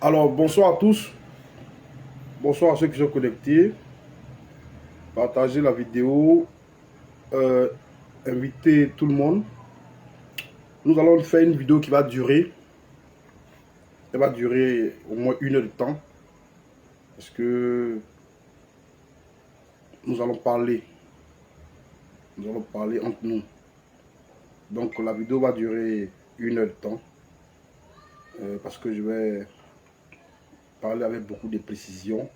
Alors, bonsoir à tous. Bonsoir à ceux qui sont connectés. Partagez la vidéo. Invitez tout le monde. Nous allons faire une vidéo qui va durer. Elle va durer au moins 1 heure de temps. Parce que nous allons parler. Nous allons parler entre nous. Donc, la vidéo va durer 1 heure de temps. Parce que je vais parler avec beaucoup de précision.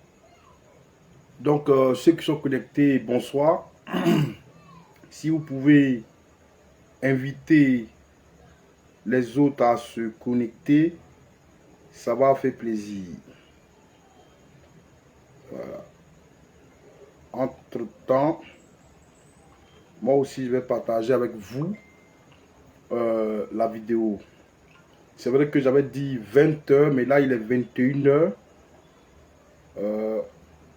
Donc, ceux qui sont connectés, bonsoir. Si vous pouvez inviter les autres à se connecter, ça va faire plaisir. Voilà. Entre-temps, moi aussi, je vais partager avec vous la vidéo. C'est vrai que j'avais dit 20 h, mais là, il est 21 h.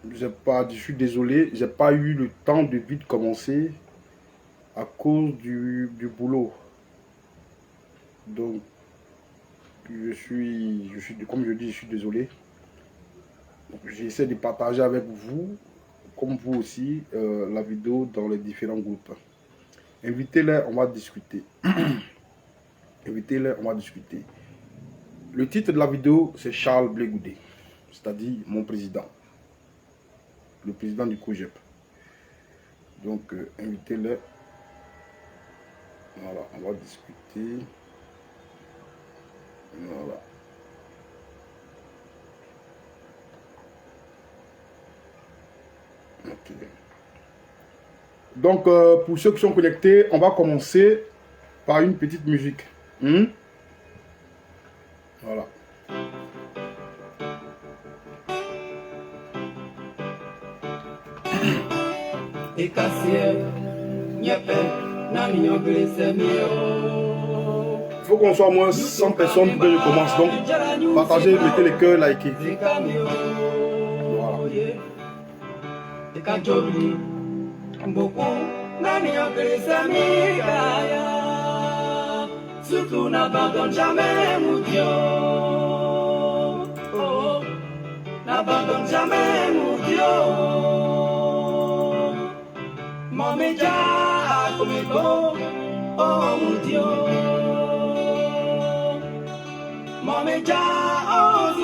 Je suis désolé, j'ai pas eu le temps de vite commencer à cause du boulot. Donc, comme je dis, je suis désolé. J'essaie de partager avec vous, comme vous aussi, la vidéo dans les différents groupes. Invitez-les, on va discuter. Invitez-les, on va discuter. Le titre de la vidéo, c'est Charles Blé Goudé, c'est-à-dire mon président. Le président du COJEP. Donc, invitez-les. Voilà, on va discuter. Voilà. Ok. Donc, pour ceux qui sont connectés, on va commencer par une petite musique. Voilà. Il faut qu'on soit au moins 100 personnes pour que je commence. Donc, partagez, mettez les cœurs, likez. Surtout n'abandonne jamais mon Dieu. Oh, n'abandonne jamais mon Dieu. Mon média comme écho. Oh mon Dieu. Mon média.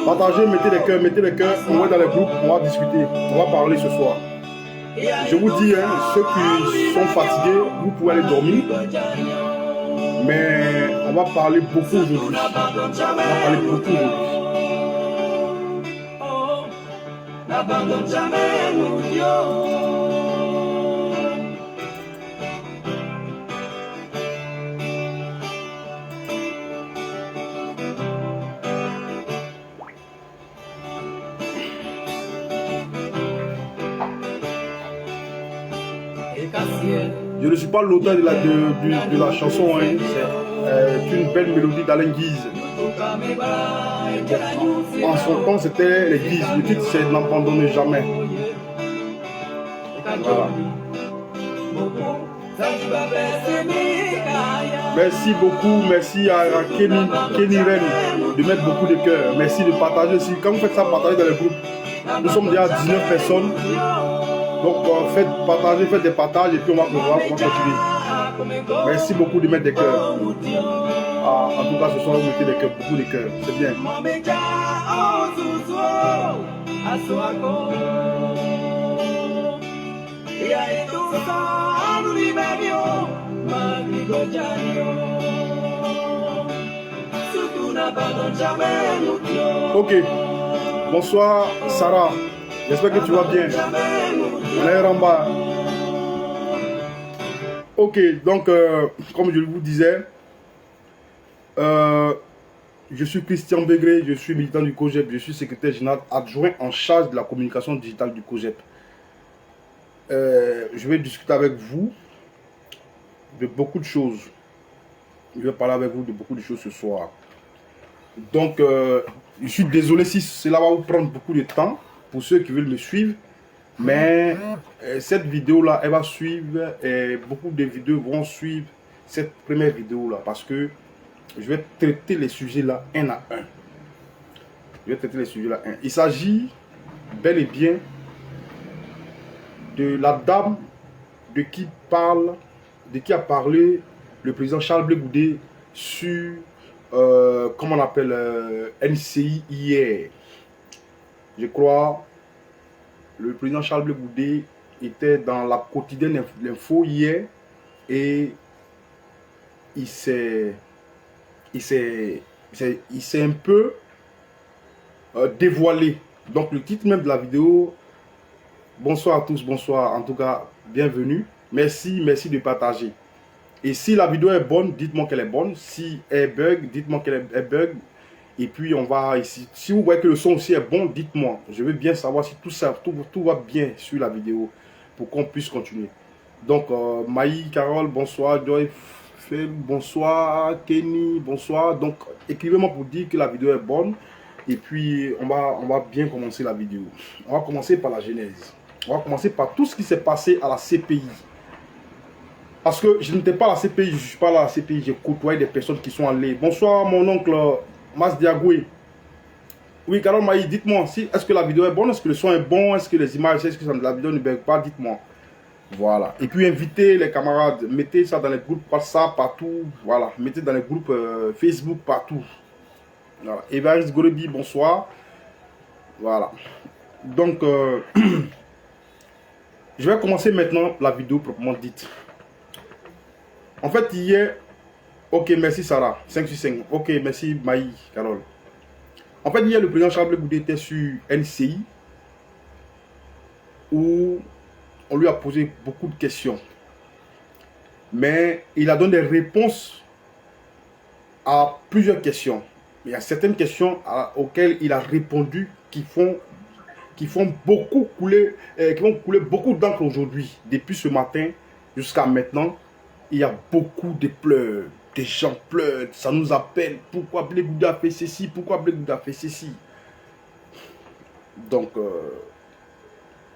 Partagez, mettez les cœurs. On va dans les groupes, on va discuter. On va parler ce soir. Je vous dis, ceux qui sont fatigués, vous pouvez aller dormir. Mais on va parler beaucoup aujourd'hui. On va parler beaucoup aujourd'hui. N'abandonne jamais mon Dieu. Je ne suis pas l'auteur de la chanson, c'est une belle mélodie d'Alain Guise. En son temps, c'était les Guise. Le titre, c'est N'abandonne jamais. Voilà. Merci beaucoup, merci à Kenny Ren de mettre beaucoup de cœur. Merci de partager aussi. Quand vous faites ça, partagez dans les groupes. Nous sommes déjà 19 personnes. Donc faites des partages et puis on va continuer. Merci beaucoup de mettre des cœurs. En tout cas, ce soir, vous mettez des cœurs, beaucoup de cœurs. C'est bien. Ok. Bonsoir Sarah. J'espère que tu vas bien. On est en bas. Ok, donc comme je vous disais, je suis Christian Bégré, je suis militant du COJEP, je suis secrétaire général adjoint en charge de la communication digitale du COJEP. Je vais discuter avec vous de beaucoup de choses. Je vais parler avec vous de beaucoup de choses ce soir. Donc, je suis désolé si cela va vous prendre beaucoup de temps pour ceux qui veulent me suivre. Mais cette vidéo-là, elle va suivre et beaucoup de vidéos vont suivre cette première vidéo-là parce que je vais traiter les sujets-là un à un. Je vais traiter les sujets là. Il s'agit bel et bien de la dame de qui a parlé le président Charles Blé Goudé sur, comment on appelle, NCI hier. Je crois, le président Charles Blé Goudé était dans la quotidienne l'info hier et il s'est un peu dévoilé. Donc le titre même de la vidéo, bonsoir à tous, bonsoir, en tout cas, bienvenue. Merci de partager. Et si la vidéo est bonne, dites-moi qu'elle est bonne. Si elle bug, dites-moi qu'elle est bug. Et puis on va ici. Si vous voyez que le son aussi est bon, dites-moi. Je veux bien savoir si tout va bien sur la vidéo pour qu'on puisse continuer. Donc, Maï, Carole, bonsoir. Joy, Phil, bonsoir. Kenny, bonsoir. Donc, écrivez-moi pour dire que la vidéo est bonne. Et puis, on va bien commencer la vidéo. On va commencer par la genèse. On va commencer par tout ce qui s'est passé à la CPI. Parce que je n'étais pas à la CPI, je ne suis pas là à la CPI. J'ai côtoyé des personnes qui sont allées. Bonsoir, mon oncle Mas Diagoué. Oui, Carole Maï, dites-moi, est-ce que la vidéo est bonne? Est-ce que le son est bon? Est-ce que les images, est-ce que la vidéo ne bug pas? Dites-moi. Voilà. Et puis, invitez les camarades. Mettez ça dans les groupes WhatsApp, partout. Voilà. Mettez dans les groupes Facebook, partout. Voilà. Évariste Gorebi, bonsoir. Voilà. Donc, je vais commencer maintenant la vidéo proprement dite. En fait, hier, ok, merci Sarah, 5 sur 5. Ok, merci Maï, Carole. En fait, hier, le président Charles Blé Goudé était sur NCI où on lui a posé beaucoup de questions. Mais il a donné des réponses à plusieurs questions. Il y a certaines questions auxquelles il a répondu qui font beaucoup couler, qui vont couler beaucoup d'encre aujourd'hui. Depuis ce matin jusqu'à maintenant, il y a beaucoup de pleurs. Des gens pleurent, ça nous appelle. Pourquoi Blé Goudé a fait ceci? Pourquoi Blé Goudé a fait ceci? Donc,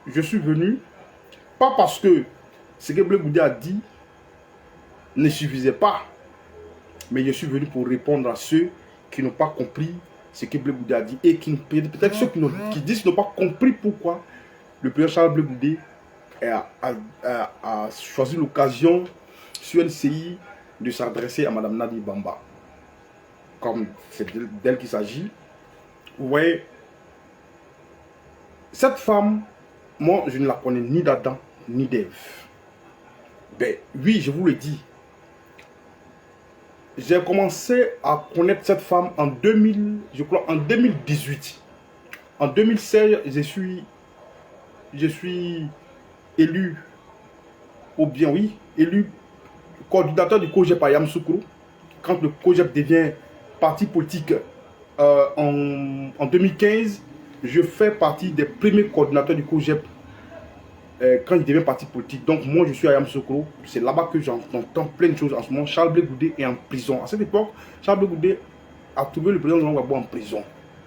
je suis venu, pas parce que ce que Blé Goudé a dit ne suffisait pas, mais je suis venu pour répondre à ceux qui n'ont pas compris ce que Blé Goudé a dit et qui peut-être ceux qui disent qu'ils n'ont pas compris pourquoi le président Charles Blé Goudé a choisi l'occasion sur NCI de s'adresser à Madame Nadi Bamba. Comme c'est d'elle qu'il s'agit. Vous voyez, cette femme, moi je ne la connais ni d'Adam ni d'Ève. Ben oui, je vous le dis. J'ai commencé à connaître cette femme en 2018. En 2016, je suis élu, ou bien oui, élu coordinateur du COJEP à Yamoussoukro. Quand le COJEP devient parti politique en 2015, je fais partie des premiers coordinateurs du COJEP quand il devient parti politique. Donc moi je suis à Yamoussoukro, c'est là-bas que j'entends plein de choses en ce moment. Charles Blé Goudé est en prison. À cette époque, Charles Blé Goudé a trouvé le président Laurent Gbagbo en prison.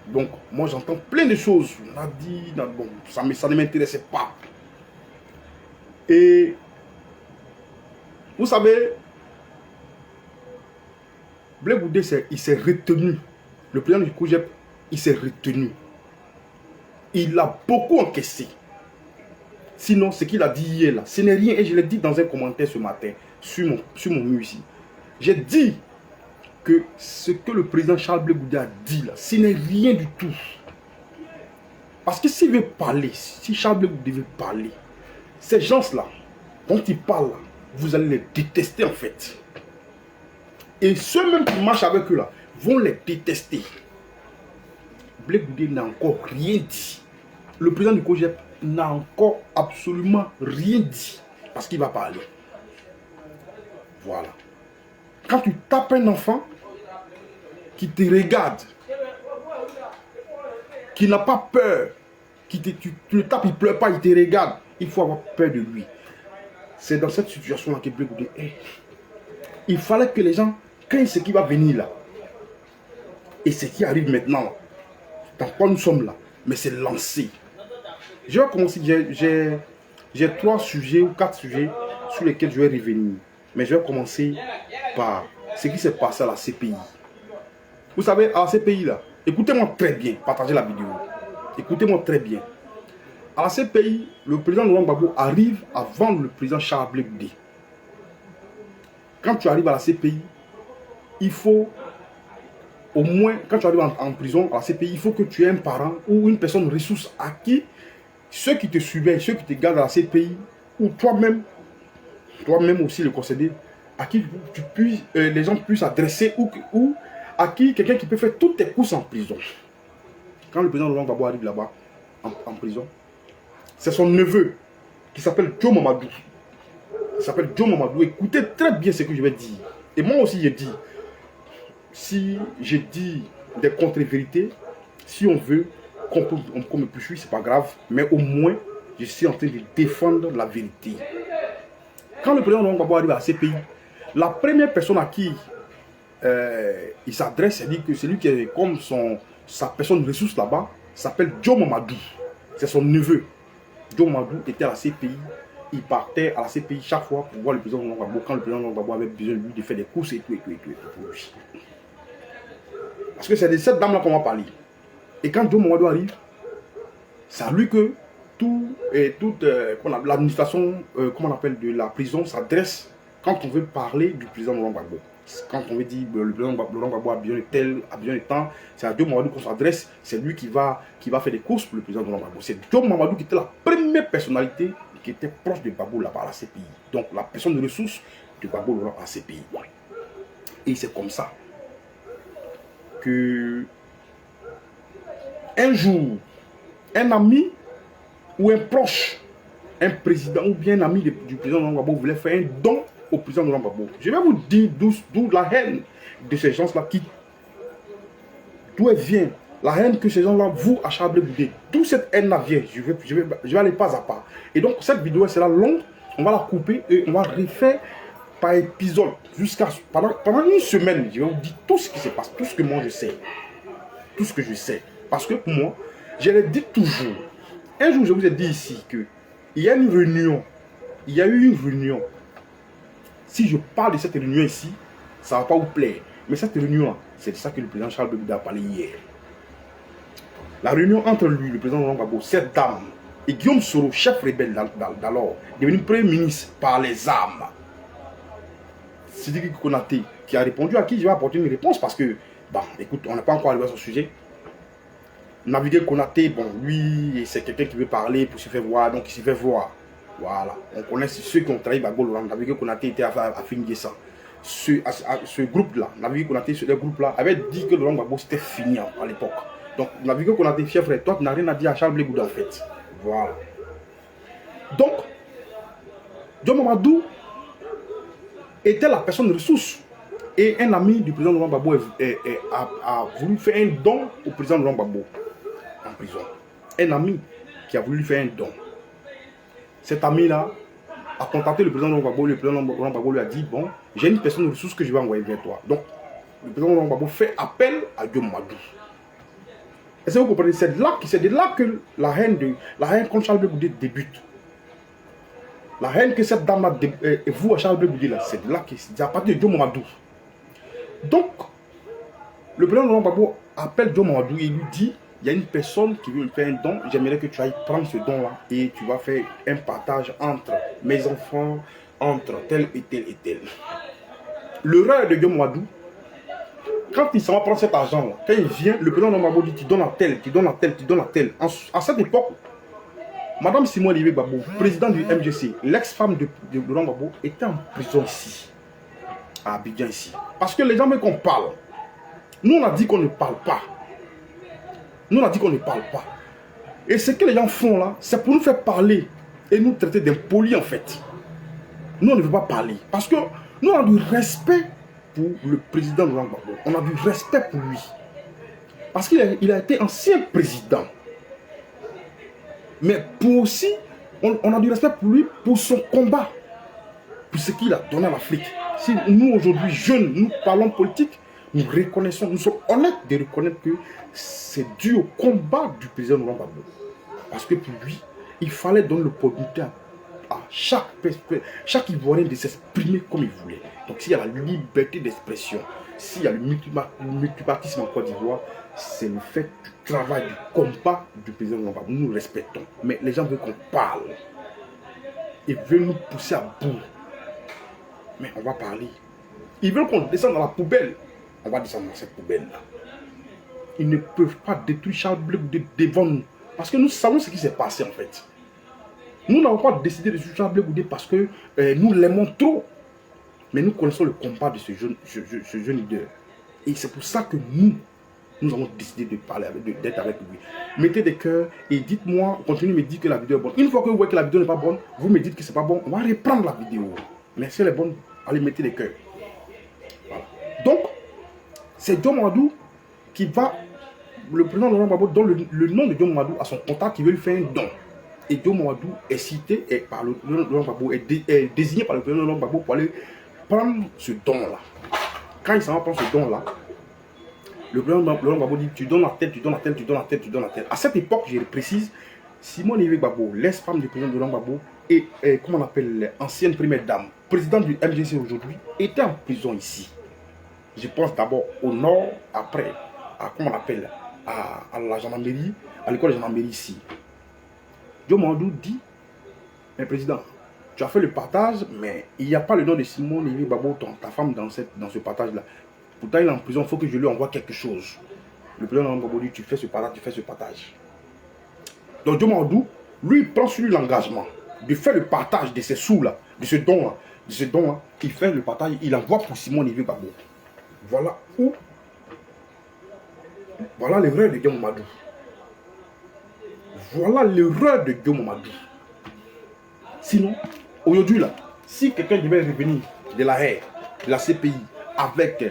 Donc moi j'entends plein de choses. On a dit, bon, ça ne m'intéressait pas. Et vous savez, Blé Goudé, il s'est retenu. Le président du COJEP, il s'est retenu. Il a beaucoup encaissé. Sinon, ce qu'il a dit hier, là, ce n'est rien. Et je l'ai dit dans un commentaire ce matin, sur mon mur ici. J'ai dit que ce que le président Charles Blé Goudé a dit, là, ce n'est rien du tout. Parce que s'il veut parler, si Charles Blé Goudé veut parler, ces gens-là, dont il parle, là, vous allez les détester en fait. Et ceux même qui marchent avec eux là, vont les détester. Blé Goudé n'a encore rien dit. Le président du COJEP n'a encore absolument rien dit. Parce qu'il va parler. Voilà. Quand tu tapes un enfant qui te regarde, qui n'a pas peur, tu le tapes, il ne pleure pas, il te regarde, il faut avoir peur de lui. C'est dans cette situation-là que Blé Goudé est. Il fallait que les gens craignent ce qui va venir là. Et ce qui arrive maintenant, dans quoi nous sommes là, mais c'est lancé. Je vais commencer, j'ai 3 sujets ou 4 sujets sur lesquels je vais revenir. Mais je vais commencer par ce qui s'est passé à la CPI. Vous savez, à la CPI là, Écoutez-moi très bien, partagez la vidéo. Écoutez-moi très bien. À la CPI, le président Laurent Gbagbo arrive avant le président Charles Blé Goudé. Quand tu arrives à la CPI, il faut, au moins, quand tu arrives en prison à la CPI, il faut que tu aies un parent ou une personne ressource à qui, ceux qui te surveillent, ceux qui te gardent à la CPI, ou toi-même aussi le concédé, à qui tu puisses, les gens puissent adresser, ou à qui quelqu'un qui peut faire toutes tes courses en prison. Quand le président Laurent Gbagbo arrive là-bas, en prison, c'est son neveu qui s'appelle Joe Mamadou. Il s'appelle Joe Mamadou. Écoutez très bien ce que je vais dire. Et moi aussi, j'ai dit, si j'ai dit des contre-vérités, si on veut qu'on me poursuive, c'est pas grave, mais au moins, je suis en train de défendre la vérité. Quand le président Laurent Gbagbo arrive à la CPI, la première personne à qui il s'adresse, c'est lui qui est comme sa personne ressource là-bas, s'appelle Joe Mamadou. C'est son neveu. Joe Mamadou était à la CPI. Il partait à la CPI chaque fois pour voir le président Laurent Gbagbo quand le président Laurent Gbagbo avait besoin de lui de faire des courses et tout. Parce que c'est de cette dame-là qu'on va parler. Et quand Joe Mamadou arrive, c'est à lui que toute l'administration, comment on appelle, de la prison s'adresse quand on veut parler du président Laurent Gbagbo. Quand on veut dire le président Laurent Gbagbo a besoin de temps, c'est à Joe Mamadou qu'on s'adresse. C'est lui qui va faire des courses pour le président Laurent Gbagbo. C'est Joe Mamadou qui était la première personnalité qui était proche de Gbagbo là-bas à la CPI. Donc la personne de ressources de Gbagbo Laurent à la CPI. Et c'est comme ça que un jour, un ami ou un proche, un président ou bien un ami du président Laurent Gbagbo voulait faire un don au président Laurent Gbagbo. Je vais vous dire d'où la haine de ces gens-là d'où elle vient. La haine que ces gens-là vouent à Charles Blé Goudé. D'où cette haine-là vient. Je vais aller pas à pas. Et donc cette vidéo sera longue. On va la couper et on va refaire par épisode. Pendant une semaine, je vais vous dire tout ce qui se passe. Tout ce que moi je sais. Tout ce que je sais. Parce que pour moi, je le dis toujours. Un jour, je vous ai dit ici que il y a une réunion. Il y a eu une réunion. Si je parle de cette réunion ici, ça ne va pas vous plaire. Mais cette réunion-là, c'est de ça que le président Charles Blé Goudé a parlé hier. La réunion entre lui, le président Laurent Gbagbo, cette dame, et Guillaume Soro, chef rebelle d'alors, devenu premier ministre par les armes. Sidiki Konaté, qui a répondu, à qui je vais apporter une réponse parce que, bon, écoute, on n'a pas encore arrivé à ce sujet. Naviguer Konaté, bon, lui, c'est quelqu'un qui veut parler pour se faire voir, donc il se fait voir. Voilà, on connaît ceux qui ont trahi Gbagbo Laurent. Naviguer Konaté était à finir ça. Ce groupe-là, Naviguer Konaté, ce groupe-là, avait dit que Laurent Gbagbo c'était fini à l'époque. Donc, Naviguer Konaté, fier frère, toi, tu n'as rien à dire à Charles Blé Goudé en fait. Voilà. Donc, Joe Mamadou était la personne de ressource. Et un ami du président Laurent Gbagbo a voulu faire un don au président Laurent Gbagbo en prison. Un ami qui a voulu lui faire un don. Cet ami-là a contacté le président Laurent Gbagbo. Le président Laurent Gbagbo lui a dit, bon, j'ai une personne de ressource que je vais envoyer vers toi. Donc, le président Laurent Gbagbo fait appel à Joe Mamadou. Est-ce que vous comprenez? C'est de là que la haine contre Charles Blé Goudé débute. La haine que cette dame-là voue à Charles Blé Goudé, c'est de là que c'est à partir de Joe Mamadou. Donc, le président Laurent Gbagbo appelle Joe Mamadou et lui dit, il y a une personne qui veut lui faire un don, j'aimerais que tu ailles prendre ce don-là et tu vas faire un partage entre mes enfants, entre tel et tel et tel. L'erreur de Joe Mamadou, quand il s'en va prendre cet argent-là, quand il vient, le président Laurent Gbagbo dit, tu donnes à tel, tu donnes à tel, tu donnes à tel. À cette époque, Madame Simone Olivier Gbagbo, président du MGC, l'ex-femme de Laurent Gbagbo, était en prison ici, à Abidjan ici. Parce que les gens veulent qu'on parle. Nous, on a dit qu'on ne parle pas. Nous, on a dit qu'on ne parle pas. Et ce que les gens font là, c'est pour nous faire parler et nous traiter d'impolis en fait. Nous, on ne veut pas parler. Parce que nous, on a du respect pour le président Laurent Gbagbo. On a du respect pour lui. Parce qu'il a été ancien président. Mais pour aussi, on a du respect pour lui, pour son combat. Pour ce qu'il a donné à l'Afrique. Si nous, aujourd'hui, jeunes, nous parlons politique, nous reconnaissons, nous sommes honnêtes de reconnaître que c'est dû au combat du président Laurent Gbagbo. Parce que pour lui, il fallait donner l'opportunité à chaque Ivoirien de s'exprimer comme il voulait. Donc s'il y a la liberté d'expression, s'il y a le multipartisme en Côte d'Ivoire, c'est le fait du travail, du combat du président Laurent Gbagbo. Nous respectons. Mais les gens veulent qu'on parle. Ils veulent nous pousser à bout. Mais on va parler. Ils veulent qu'on descende dans la poubelle. On va descendre dans cette poubelle-là. Ils ne peuvent pas détruire Charles Blé Goudé devant nous. Parce que nous savons ce qui s'est passé en fait. Nous n'avons pas décidé de suivre Charles Blé Goudé parce que nous l'aimons trop. Mais nous connaissons le combat de ce jeune leader. Et c'est pour ça que nous avons décidé de parler, d'être avec lui. Mettez des cœurs et dites-moi, continuez de me dire que la vidéo est bonne. Une fois que vous voyez que la vidéo n'est pas bonne, vous me dites que c'est pas bon, on va reprendre la vidéo. Mais si elle est bonne, allez mettez des cœurs. Voilà. Donc, c'est Joe Mamadou qui va, le président Laurent Gbagbo donne le nom de Joe Mamadou à son contact qui veut lui faire un don. Et Joe Mamadou est cité par le président Laurent Gbagbo, est désigné par le président Laurent Gbagbo pour aller prendre ce don-là. Quand il s'en va prendre ce don-là, le président Laurent Gbagbo dit tu donnes la tête, tu donnes la tête, tu donnes la tête, tu donnes la tête. À cette époque, je le précise, Simone Yves Gbagbo, l'ex-femme du président Laurent Gbagbo, et comment on appelle, l'ancienne première dame, présidente du MGC aujourd'hui, était en prison ici. Je pense d'abord au nord, après, à comment on appelle, à la gendarmerie, à l'école de gendarmerie ici. Joe Mamadou dit, mais président, tu as fait le partage, mais il n'y a pas le nom de Simone Yves Gbagbo, ta femme, dans ce partage-là. Pourtant, il est en prison, il faut que je lui envoie quelque chose. Le président Laurent Gbagbo dit, tu fais ce partage, tu fais ce partage. Donc Joe Mamadou, lui, il prend sur lui l'engagement de faire le partage de ces sous-là, de ce don-là, il fait le partage, il envoie pour Simone Yves Gbagbo. Voilà où, voilà l'erreur de Joe Mamadou. Voilà l'erreur de Joe Mamadou. Sinon, aujourd'hui là, si quelqu'un devait revenir de la haie, de la CPI, avec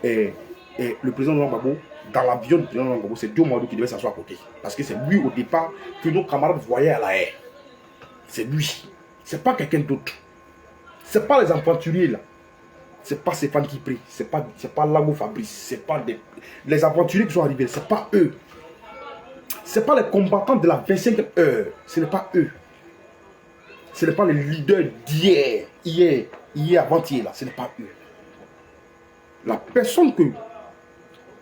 le président Laurent Gbagbo, dans l'avion du président Laurent Gbagbo, c'est Joe Mamadou qui devait s'asseoir à côté. Parce que c'est lui au départ que nos camarades voyaient à la haie. C'est lui. C'est pas quelqu'un d'autre. C'est pas les aventuriers là. C'est pas Stéphane qui prie. C'est pas Lago Fabrice. C'est pas les aventuriers qui sont arrivés. C'est pas eux. C'est pas les combattants de la 25e heure. Ce n'est pas eux. Ce n'est pas les leaders d'hier. Hier, avant-hier là. Ce n'est pas eux. La personne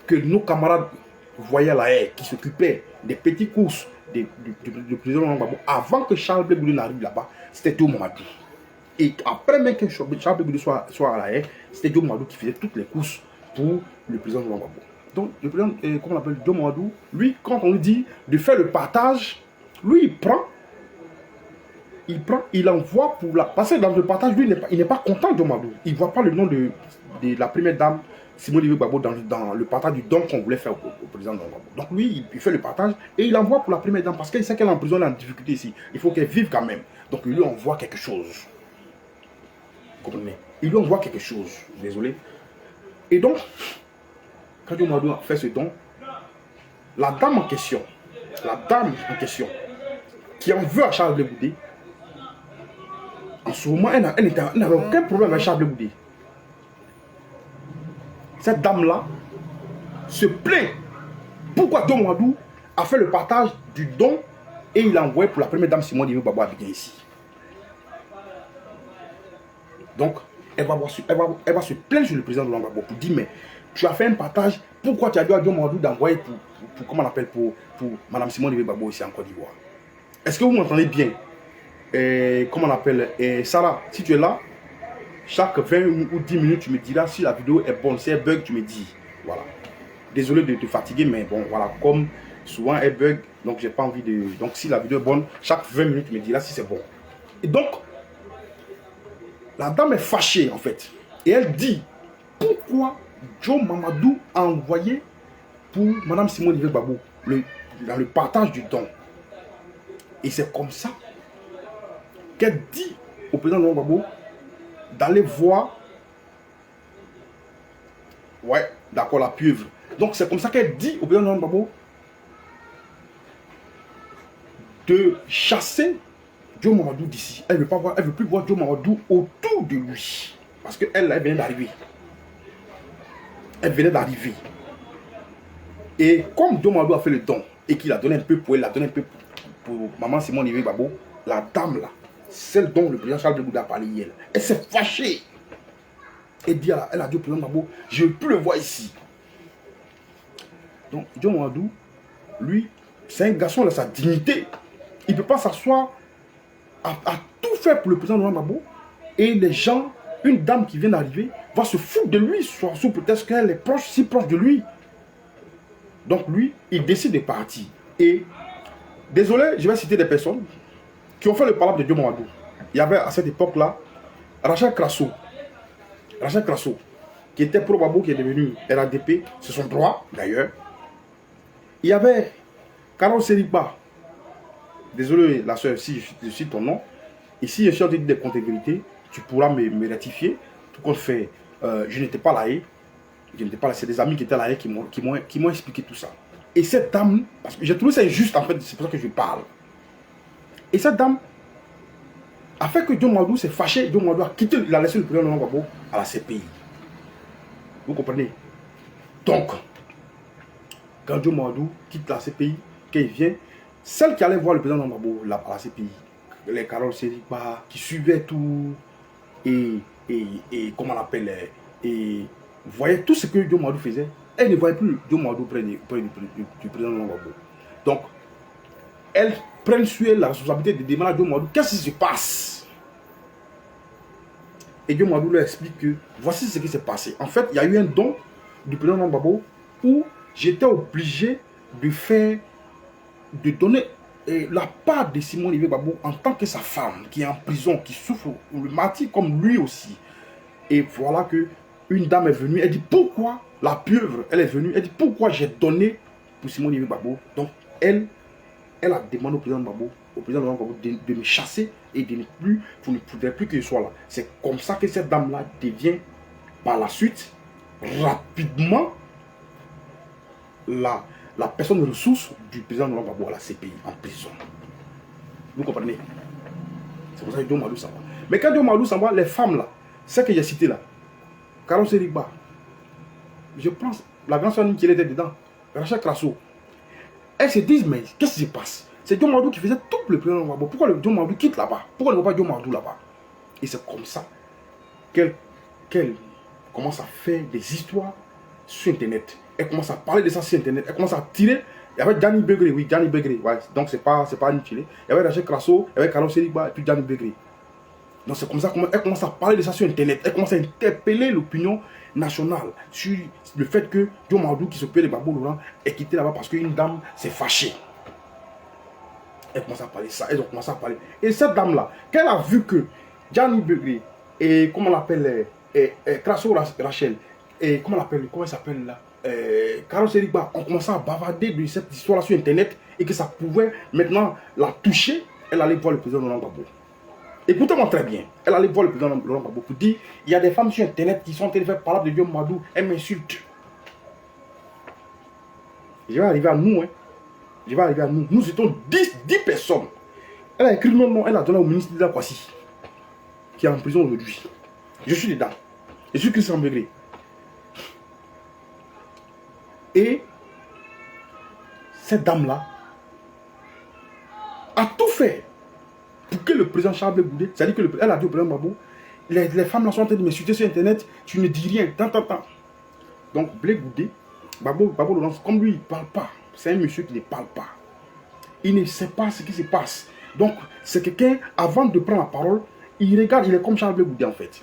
que nos camarades voyaient à la haie, qui s'occupait des petites courses du président Laurent Gbagbo, avant que Charles Blé Goudé n'arrive là-bas, c'était Joe Mamadou. Et après même que Charles Blé Goudé soit à la haie, c'était Joe Mamadou qui faisait toutes les courses pour le président Laurent Gbagbo. Donc, le président, comment on appelle, Joe Mamadou, lui, quand on lui dit de faire le partage, lui, il envoie pour la... Parce que dans le partage, lui, il n'est pas content, Joe Mamadou. Il ne voit pas le nom de la première dame, Simone Yves Gbagbo, dans le partage du don qu'on voulait faire au président Laurent Gbagbo. Donc lui, il fait le partage et il envoie pour la première dame parce qu'il sait qu'elle est en prison, elle est en difficulté ici. Il faut qu'elle vive quand même. Donc il lui envoie quelque chose. Vous comprenez? Il lui envoie quelque chose. Désolé. Et donc, quand Joe Mamadou fait ce don, la dame en question, qui en veut à Charles Blé Goudé, en ce moment, elle n'avait aucun problème avec Charles Blé Goudé. Cette dame-là se plaint. Pourquoi Joe Mamadou a fait le partage du don et il a envoyé pour la première dame Simone Yves Gbagbo à Abidjan ici. Donc, elle va se plaindre sur le président de Laurent Gbagbo pour dire, mais tu as fait un partage, pourquoi tu as dit à Joe Mamadou d'envoyer pour comment on appelle, pour Madame Simone Yves Gbagbo ici en Côte d'Ivoire? Est-ce que vous m'entendez bien? Comment on appelle, Sarah, si tu es là, chaque 20 ou 10 minutes, tu me diras si la vidéo est bonne. Si elle bug, tu me dis. Voilà. Désolé de te fatiguer, mais bon, voilà. Comme souvent elle bug, donc j'ai pas envie de... Donc si la vidéo est bonne, chaque 20 minutes, tu me diras si c'est bon. Et donc, la dame est fâchée, en fait. Et elle dit, pourquoi Joe Mamadou a envoyé pour Madame Simone Yves Gbagbo dans le partage du don. Et c'est comme ça qu'elle dit au président Laurent Gbagbo d'aller voir, ouais, d'accord, la pieuvre. Donc c'est comme ça qu'elle dit au président Laurent Gbagbo de chasser Joe Mamadou d'ici. Elle ne veut plus voir Joe Mamadou autour de lui. Parce qu'elle venait d'arriver. Elle venait d'arriver. Et comme Joe Mamadou a fait le don et qu'il a donné un peu pour elle, a donné un peu pour maman Simone Yves Gbagbo, la dame là, celle dont le président Charles Blé Goudé a parlé hier, elle s'est fâchée. Elle a dit au président Gbagbo, je ne veux plus le voir ici. Donc, John Ouadou, lui, c'est un garçon de sa dignité. Il ne peut pas s'asseoir à tout faire pour le président Gbagbo. Et les gens, une dame qui vient d'arriver, va se foutre de lui, soit sous peut-être qu'elle est proche, si proche de lui. Donc lui, il décide de partir. Et, désolé, je vais citer des personnes qui ont fait le palabre de John Ouadou. Il y avait à cette époque-là, Rachel Krasso, qui était pro-Gbagbo, qui est devenu RADP, c'est son droit d'ailleurs. Il y avait Carole Seriba, désolé la soeur, si je cite ton nom, ici je suis en train de dire des comptes-vérités, tu pourras me rectifier, tout compte fait, je n'étais pas là, c'est des amis qui étaient là qui m'ont expliqué tout ça. Et cette dame, parce que j'ai trouvé ça injuste en fait, c'est pour ça que je parle. Et cette dame a fait que John Ouadou s'est fâché, John Ouadou a quitté, il a laissé le président Gbagbo à la CPI. Vous comprenez? Donc, quand John Ouadou quitte la CPI, qu'il vient, celle qui allait voir le président Gbagbo à la CPI, les Carole Seriba, qui suivaient tout, et comment on appelle, et voyait tout ce que John Ouadou faisait, elle ne voyait plus John Ouadou près du président Gbagbo. Donc, elle prend sur elle la responsabilité de demander à John Ouadou qu'est-ce qui se passe. Et John Ouadou leur explique que voici ce qui s'est passé. En fait, il y a eu un don du président Gbagbo où j'étais obligé de donner la part de Simon Olivier Gbagbo en tant que sa femme qui est en prison, qui souffre le martyre comme lui aussi. Et voilà que une dame est venue, elle dit pourquoi la pieuvre, elle est venue, elle dit pourquoi j'ai donné pour Simon Olivier Gbagbo. Donc elle a demandé au président Gbagbo, de me chasser et de ne plus, vous ne voudrez plus que je sois là. C'est comme ça que cette dame-là devient par la suite rapidement la personne ressource du président Gbagbo à la CPI en prison. Vous comprenez? C'est pour ça que John Ouadou s'en va. Mais quand John Ouadou s'en va, les femmes là, celles que j'ai citées là, Carole Seriba, je pense, la grande soeur qui était dedans, Rachel Krasso, elles se disent, mais qu'est-ce qui se passe? C'est John Ouadou qui faisait tout le président Gbagbo. Pourquoi le John Ouadou quitte là-bas? Pourquoi ne voit pas John Ouadou là-bas? Et c'est comme ça qu'elle commence à faire des histoires sur Internet. Elle commence à parler de ça sur Internet. Elle commence à tirer. Il y avait Gianni Begré, oui, Gianni Begré. Ouais. Donc c'est pas inutile. Il y avait Rachel Krasso, il y avait Carole Seriba et puis Gianni Begré. Donc c'est comme ça qu'elle commence à parler de ça sur Internet. Elle commence à interpeller l'opinion nationale sur le fait que John Ouadou, qui s'occupait de Gbagbo Laurent, est quitté là-bas parce qu'une dame s'est fâchée. Elle commence à parler de ça. Elles ont commencé à parler. Et cette dame-là, qu'elle a vu que Gianni Begré et comment on l'appelle, Krasso Rachel, et comment elle s'appelle là, Carole Seriba, ont commencé à bavarder de cette histoire-là sur Internet et que ça pouvait maintenant la toucher, elle allait voir le président Laurent Gbagbo. Écoutez-moi très bien. Elle allait voir le président Laurent Gbagbo pour dire il y a des femmes sur Internet qui sont en train de faire parler de John Ouadou, elles m'insultent. Je vais arriver à nous, hein. Je vais arriver à nous. Nous étions 10 personnes. Elle a écrit mon nom, elle a donné au ministre de la Kwasi, qui est en prison aujourd'hui. Je suis dedans. Je suis Christian Begré. Et cette dame-là a tout fait pour que le président Charles Blé Goudé, c'est-à-dire qu'elle a dit au président Gbagbo, les femmes là sont en train de m'insulter sur Internet, tu ne dis rien, tant. Donc Blé Goudé, Gbagbo Laurent, comme lui, il ne parle pas. C'est un monsieur qui ne parle pas. Il ne sait pas ce qui se passe. Donc, c'est quelqu'un, avant de prendre la parole, il regarde, il est comme Charles Blé Goudé en fait.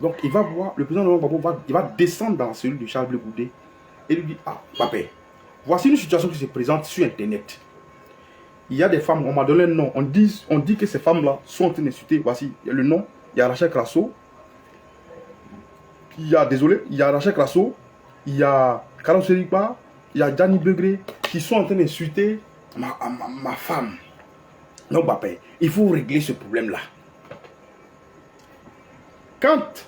Donc, il va voir, le président Laurent Gbagbo il va descendre dans la cellule de Charles Blé Goudé et lui dit, ah, papa, voici une situation qui se présente sur Internet. Il y a des femmes, on m'a donné un nom, on dit que ces femmes-là sont en train d'insulter. Voici le nom, il y a Rachel Krasso, il y a Rachel Krasso, il y a Carole Seriba, il y a Gianni Begré qui sont en train d'insulter ma femme. Non, papa, il faut régler ce problème-là. Quand,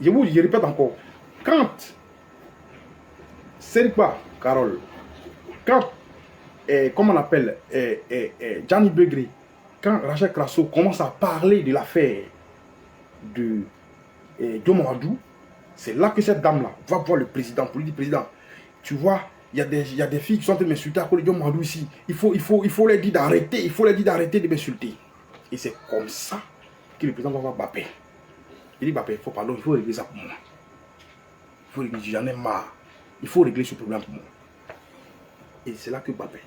je répète encore, quand Seriba, Carole, quand, comment on appelle, Gianni Begré, quand Rachel Krasso commence à parler de l'affaire de John Ouadou, c'est là que cette dame-là va voir le président pour lui dire, président, tu vois, il y a des filles qui sont en train de m'insulter à cause de John Ouadou ici. Il faut leur dire d'arrêter, de m'insulter. Et c'est comme ça que le président va voir Mbappé. Il dit, Mbappé, il faut pardon, il faut régler ça pour moi. Il faut régler, j'en ai marre. Il faut régler ce problème pour moi. Et c'est là que Mbappé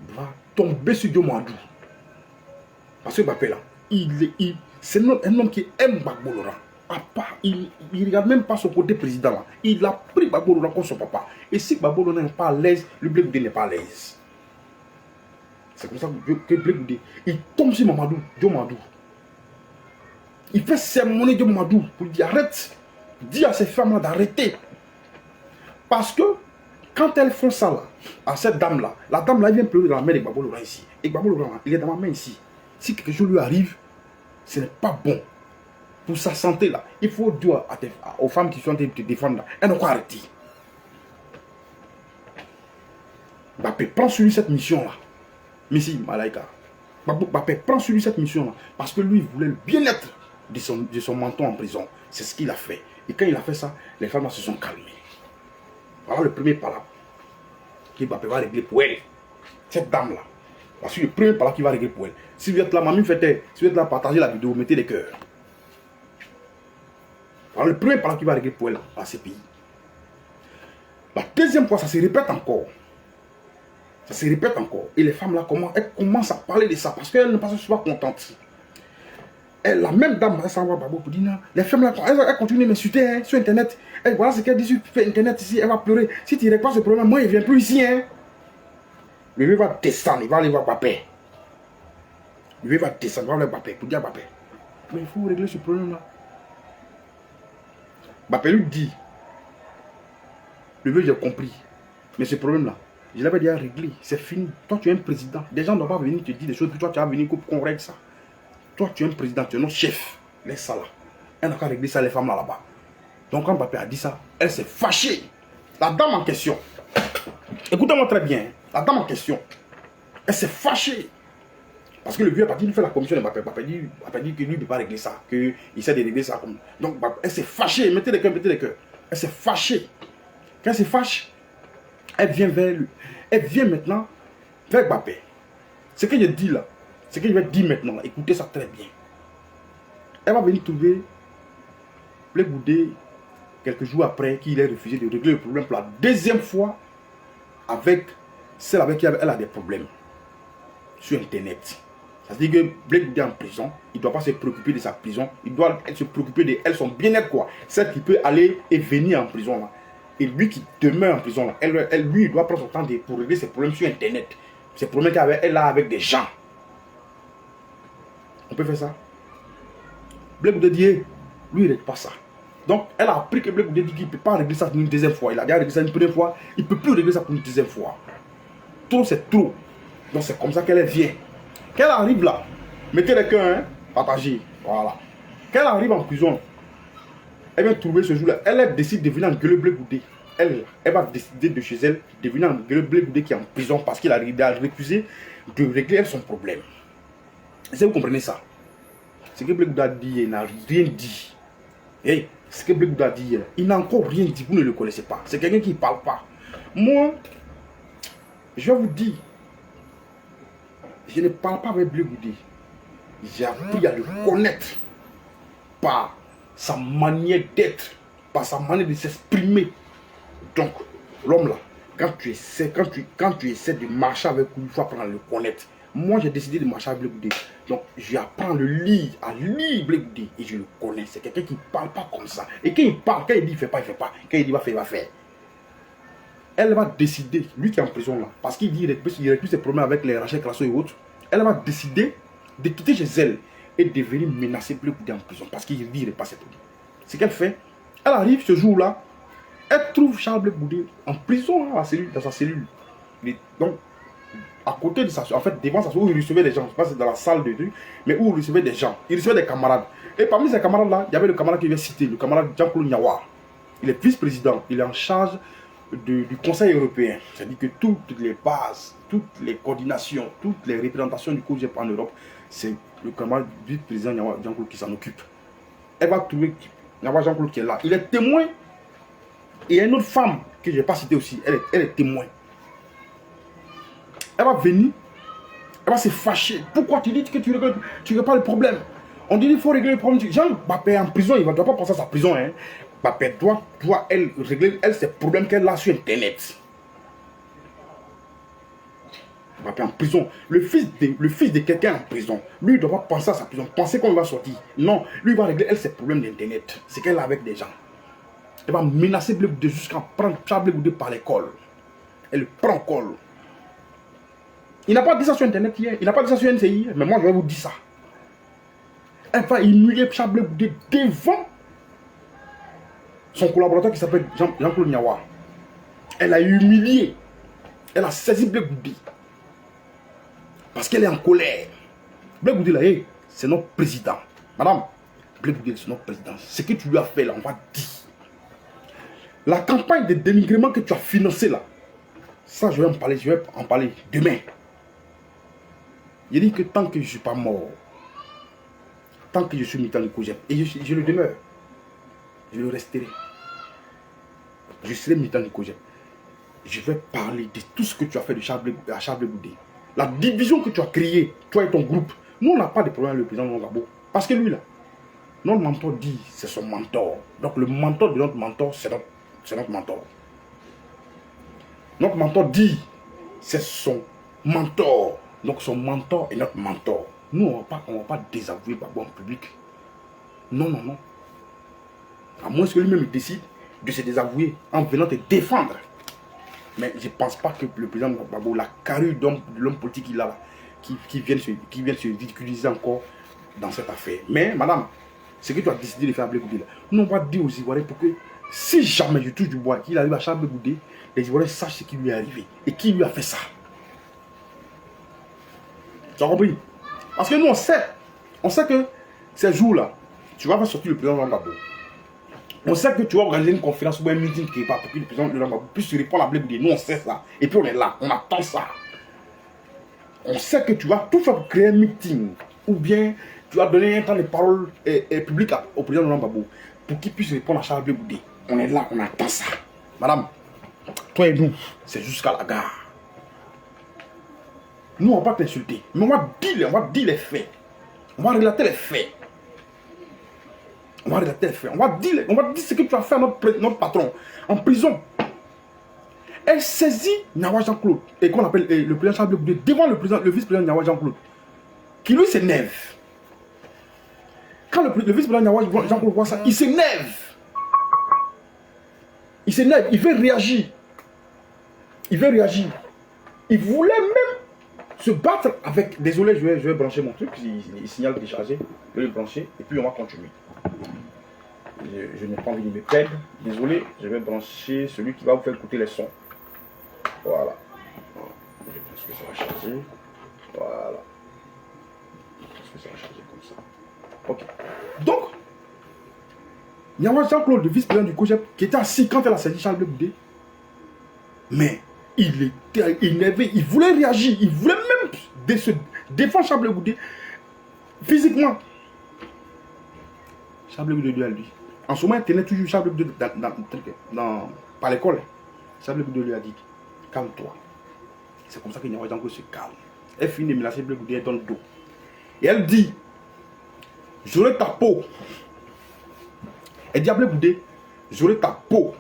va tomber sur Diomadou. Parce que Mbappé là, c'est un homme qui aime Gbagbo Laurent. Il ne regarde même pas son côté président là. Il a pris Gbagbo Laurent comme son papa. Et si Gbagbo Laurent n'est pas à l'aise, le Blé Goudé n'est pas à l'aise. C'est comme ça que Blé Goudé, il tombe sur Mamadou, Diomadou. Il fait sermonner Diomadou pour lui dire arrête. Dis à ces femmes là d'arrêter. Parce que quand elles font ça là, à cette dame là, la dame là elle vient pleurer dans la main de Gbagbo Laurent ici. Et Gbagbo Laurent, il est dans ma main ici. Si quelque chose lui arrive, ce n'est pas bon. Pour sa santé là, il faut dire aux femmes qui sont en train de te défendre là, elles n'ont pas arrêté. Mbappé prend sur lui cette mission là. Messi Malaika. Mbappé prend sur lui cette mission là. Parce que lui il voulait le bien-être de son menton en prison. C'est ce qu'il a fait. Et quand il a fait ça, les femmes là se sont calmées. Voilà le premier palabre que Mbappé va régler pour elle. Cette dame là. Parce que le premier palabre qu'il va régler pour elle. Si vous êtes là, mamie, si vous êtes là, partagez la vidéo, mettez des cœurs. Alors le premier palabre qui va régler pour elle à ces pays. La deuxième fois, ça se répète encore. Ça se répète encore. Et les femmes là, elles commencent à parler de ça parce qu'elles ne sont pas contentes. Et la même dame, elle s'en va Babo pour dire non. Les femmes là, elles continuent de m'insulter hein, sur internet. Et voilà ce qu'elle dit sur internet ici, elle va pleurer. Si tu ne règles pas ce problème, moi, il ne vient plus ici. Hein. Le bébé va descendre, il va aller voir Mbappé. Le bébé va descendre, il va aller voir Mbappé pour dire à Mbappé. Mais il faut régler ce problème là. Mbappé lui dit, le vieux j'ai compris, mais ce problème là, je l'avais déjà réglé, c'est fini. Toi tu es un président, des gens ne doivent pas venir te dire des choses, puis toi tu vas venir qu'on règle ça. Toi tu es un président, tu es notre chef, laisse ça là. Elle n'a qu'à régler ça les femmes là-bas. Donc quand Mbappé a dit ça, elle s'est fâchée. La dame en question, écoutez-moi très bien, la dame en question, elle s'est fâchée. Parce que le vieux a parti, il fait la commission de Mbappé. Mbappé dit que lui ne peut pas régler ça, qu'il essaie de régler ça. Donc elle s'est fâchée, mettez les cœurs, mettez les cœurs. Elle s'est fâchée. Quand elle se fâche, elle vient vers lui. Elle vient maintenant vers Mbappé. Ce que je dis là, ce que je vais dire maintenant, là, écoutez ça très bien. Elle va venir trouver Blé Goudé quelques jours après qu'il ait refusé de régler le problème pour la deuxième fois avec celle avec qui elle a des problèmes sur internet. Ça veut dire que Blé Goudé est en prison, il ne doit pas se préoccuper de sa prison, il doit se préoccuper de elle, son bien-être quoi. Celle qui peut aller et venir en prison là. Et lui qui demeure en prison là, lui il doit prendre son temps pour régler ses problèmes sur internet. Ses problèmes qu'elle a avec des gens. On peut faire ça. Blé Goudé dit, lui il ne règle pas ça. Donc elle a appris que Blé Goudé dit qu'il ne peut pas régler ça pour une deuxième fois. Il a déjà réglé ça une première fois, il ne peut plus régler ça pour une deuxième fois. Trop c'est trop. Donc c'est comme ça qu'elle vient. Qu'elle arrive là, mettez les cœurs, hein, partagez, voilà. Qu'elle arrive en prison, elle vient trouver ce jour-là, elle décide de venir engueuler Blé Goudé. Elle va décider de chez elle de venir engueuler Blé Goudé qui est en prison parce qu'il a refusé de régler son problème. Est-ce que vous comprenez ça? Ce que Blé Goudé a dit, il n'a rien dit. Hey, ce que Blé Goudé a dit, il n'a encore rien dit, vous ne le connaissez pas. C'est quelqu'un qui ne parle pas. Moi, je vais vous dire, je ne parle pas avec Blé Goudé. J'ai appris à le connaître par sa manière d'être, par sa manière de s'exprimer. Donc, l'homme là, quand tu essaies de marcher avec lui, il faut apprendre à le connaître. Moi, j'ai décidé de marcher avec Blé Goudé. Donc, j'apprends à lire Blé Goudé et je le connais. C'est quelqu'un qui ne parle pas comme ça. Et quand il parle, quand il dit il ne fait pas, il ne fait pas. Quand il dit il va faire, il va faire. Elle va décider, lui qui est en prison là, parce qu'il dit qu'il règle plus ses problèmes avec les Rachel Crasso et autres, elle va décider de quitter chez elle et de venir menacer Blé Goudé en prison parce qu'il dit qu'il n'est pas ses problèmes. Ce qu'elle fait, elle arrive ce jour-là, elle trouve Charles Blé Goudé en prison dans sa cellule. Donc, à côté de sa, en fait, devant sa où il recevait des gens, je ne sais pas si c'est dans la salle de truc, mais où il recevait des gens, il recevait des camarades. Et parmi ces camarades-là, il y avait le camarade qui vient citer, le camarade Jean-Claude Niawa. Il est vice-président, il est en charge du Conseil européen. C'est-à-dire que toutes les bases, toutes les coordinations, toutes les représentations du COGEP en Europe, c'est le camarade vice-président Niawa Jean-Claude qui s'en occupe. Elle va trouver Niawa Jean-Claude qui est là. Il est témoin. Et il y a une autre femme que je n'ai pas citée aussi, elle est témoin. Elle va venir, elle va se fâcher. Pourquoi tu dis que tu règles pas le problème? On dit qu'il faut régler le problème. Jean Mbappé est en prison, il ne doit pas penser à sa prison. Hein. Mbappé doit elle, régler ses problèmes qu'elle a sur Internet. Mbappé en prison. Le fils de quelqu'un en prison. Lui, il ne doit pas penser à sa prison. Penser qu'on va sortir. Non, lui, il va régler elle, ses problèmes d'Internet. C'est qu'elle a avec des gens. Elle va menacer Blé Goudé jusqu'à prendre Charles Blé Goudé par l'école. Elle le prend en col. Il n'a pas dit ça sur Internet hier. Il n'a pas dit ça sur NCI hier. Mais moi, je vais vous dire ça. Elle va humilier Charles Blé Goudé devant son collaborateur qui s'appelle Jean-Claude Niawa. Elle a humilié. Elle a saisi Blé Goudé. Parce qu'elle est en colère. Blé Goudé, là, c'est notre président. Madame, Blé Goudé, c'est notre président. Ce que tu lui as fait, là, on va dire. La campagne de dénigrement que tu as financée, là, ça, je vais en parler demain. Il dit que tant que je ne suis pas mort, tant que je suis militant du COJEP, et je le demeure, je le resterai. Je serai militant du COJEP. Je vais parler de tout ce que tu as fait de Charles Blé Goudé. La division que tu as créée, toi et ton groupe. Nous, on n'a pas de problème avec le président Labo. Parce que lui, là, notre mentor dit, c'est son mentor. Donc, le mentor de notre mentor, c'est notre mentor. Notre mentor dit, c'est son mentor. Donc, son mentor est notre mentor. Nous, on ne va pas désavouer Babo en public. Non, non, non. À moins que lui-même décide de se désavouer en venant te défendre. Mais je ne pense pas que le président Babo, la carrure de l'homme politique qu'il a là, qui vienne se ridiculiser encore dans cette affaire. Mais, madame, ce que tu as décidé de faire à Blé Goudé là, nous, on va dire aux Ivoiriens pour que, si jamais je touche du bois, qu'il arrive à Charles Blé Goudé, les Ivoiriens sachent ce qui lui est arrivé et qui lui a fait ça. Tu as compris? Parce que nous, on sait que ces jours-là, tu vas faire sortir le président Babo. On sait que tu vas organiser une conférence ou un meeting quelque part pour que le président de Babo puisse répondre à Blé Goudé. Nous, on sait ça. Et puis, on est là. On attend ça. On sait que tu vas tout faire pour créer un meeting. Ou bien, tu vas donner un temps de parole public au président de Babo pour qu'il puisse répondre à Charles Blé Goudé. On est là. On attend ça. Madame, toi et nous, c'est jusqu'à la gare. Nous, on ne va pas t'insulter. Mais on va dire les faits. On va relater les faits. On va relater les faits. On va dire ce que tu as fait à notre patron en prison. Elle saisit Niawa Jean-Claude, et qu'on appelle le président Charles Blé Goudé, devant le vice-président Niawa Jean-Claude, qui lui s'énerve. Quand le vice-président Niawa Jean-Claude voit ça, il s'énerve. Il s'énerve, il veut réagir. Il voulait même se battre avec... Désolé, je vais brancher mon truc, il signale déchargé. Je vais le brancher et puis on va continuer. Je n'ai pas envie de me perdre. Désolé, je vais brancher celui qui va vous faire écouter les sons. Voilà. Je pense que ça va charger. Voilà. Je pense que ça va charger comme ça. Ok. Donc, Niawa Jean-Claude, le vice-président du COJEP, qui était assis quand elle a saisi Charles Blé Goudé. Mais il était énervé, il voulait réagir, il voulait même se défendre Charles Blé Goudé physiquement. Charles Blé Goudé lui a dit. En ce moment, il tenait toujours Charles Blé Goudé par l'école. Charles Blé Goudé lui a dit, calme-toi. C'est comme ça que Niawa Jean-Claude se calme. Elle finit de menacer Blé Goudé dans le dos. Et elle dit, j'aurai ta peau. Elle dit à Blé Goudé, j'aurai ta peau.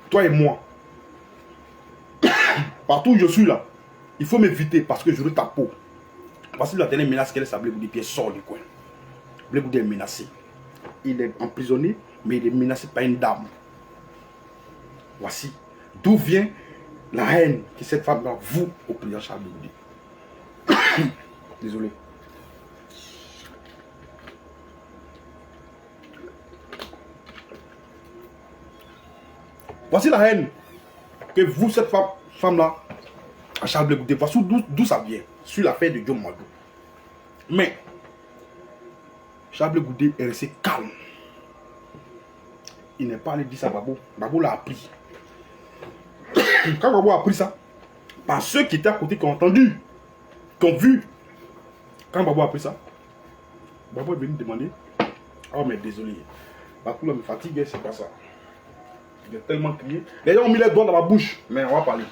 Toi et moi. Partout où je suis là, il faut m'éviter parce que j'aurai ta peau. Voici la dernière menace qu'elle a, Blé Goudé, puis elle sort du coin. Blé Goudé est menacé. Il est emprisonné, mais il est menacé par une dame. Voici d'où vient la haine que cette femme a vous au président Charles Blé Goudé. Désolé. Voici la haine que vous, cette femme-là, à Charles Blé Goudé, voici d'où ça vient, sur l'affaire de Diom Madou. Mais, Charles Blé Goudé est resté calme. Il n'est pas allé dire ça à Babo. Babo l'a appris. Quand Babo a appris ça, par ceux qui étaient à côté, qui ont entendu, qui ont vu, quand Babo a appris ça, Babo est venu demander, oh mais désolé, Babo me fatigue, c'est pas ça. Il a tellement crié. Les gens ont mis les doigts dans ma bouche. Mais on va parler.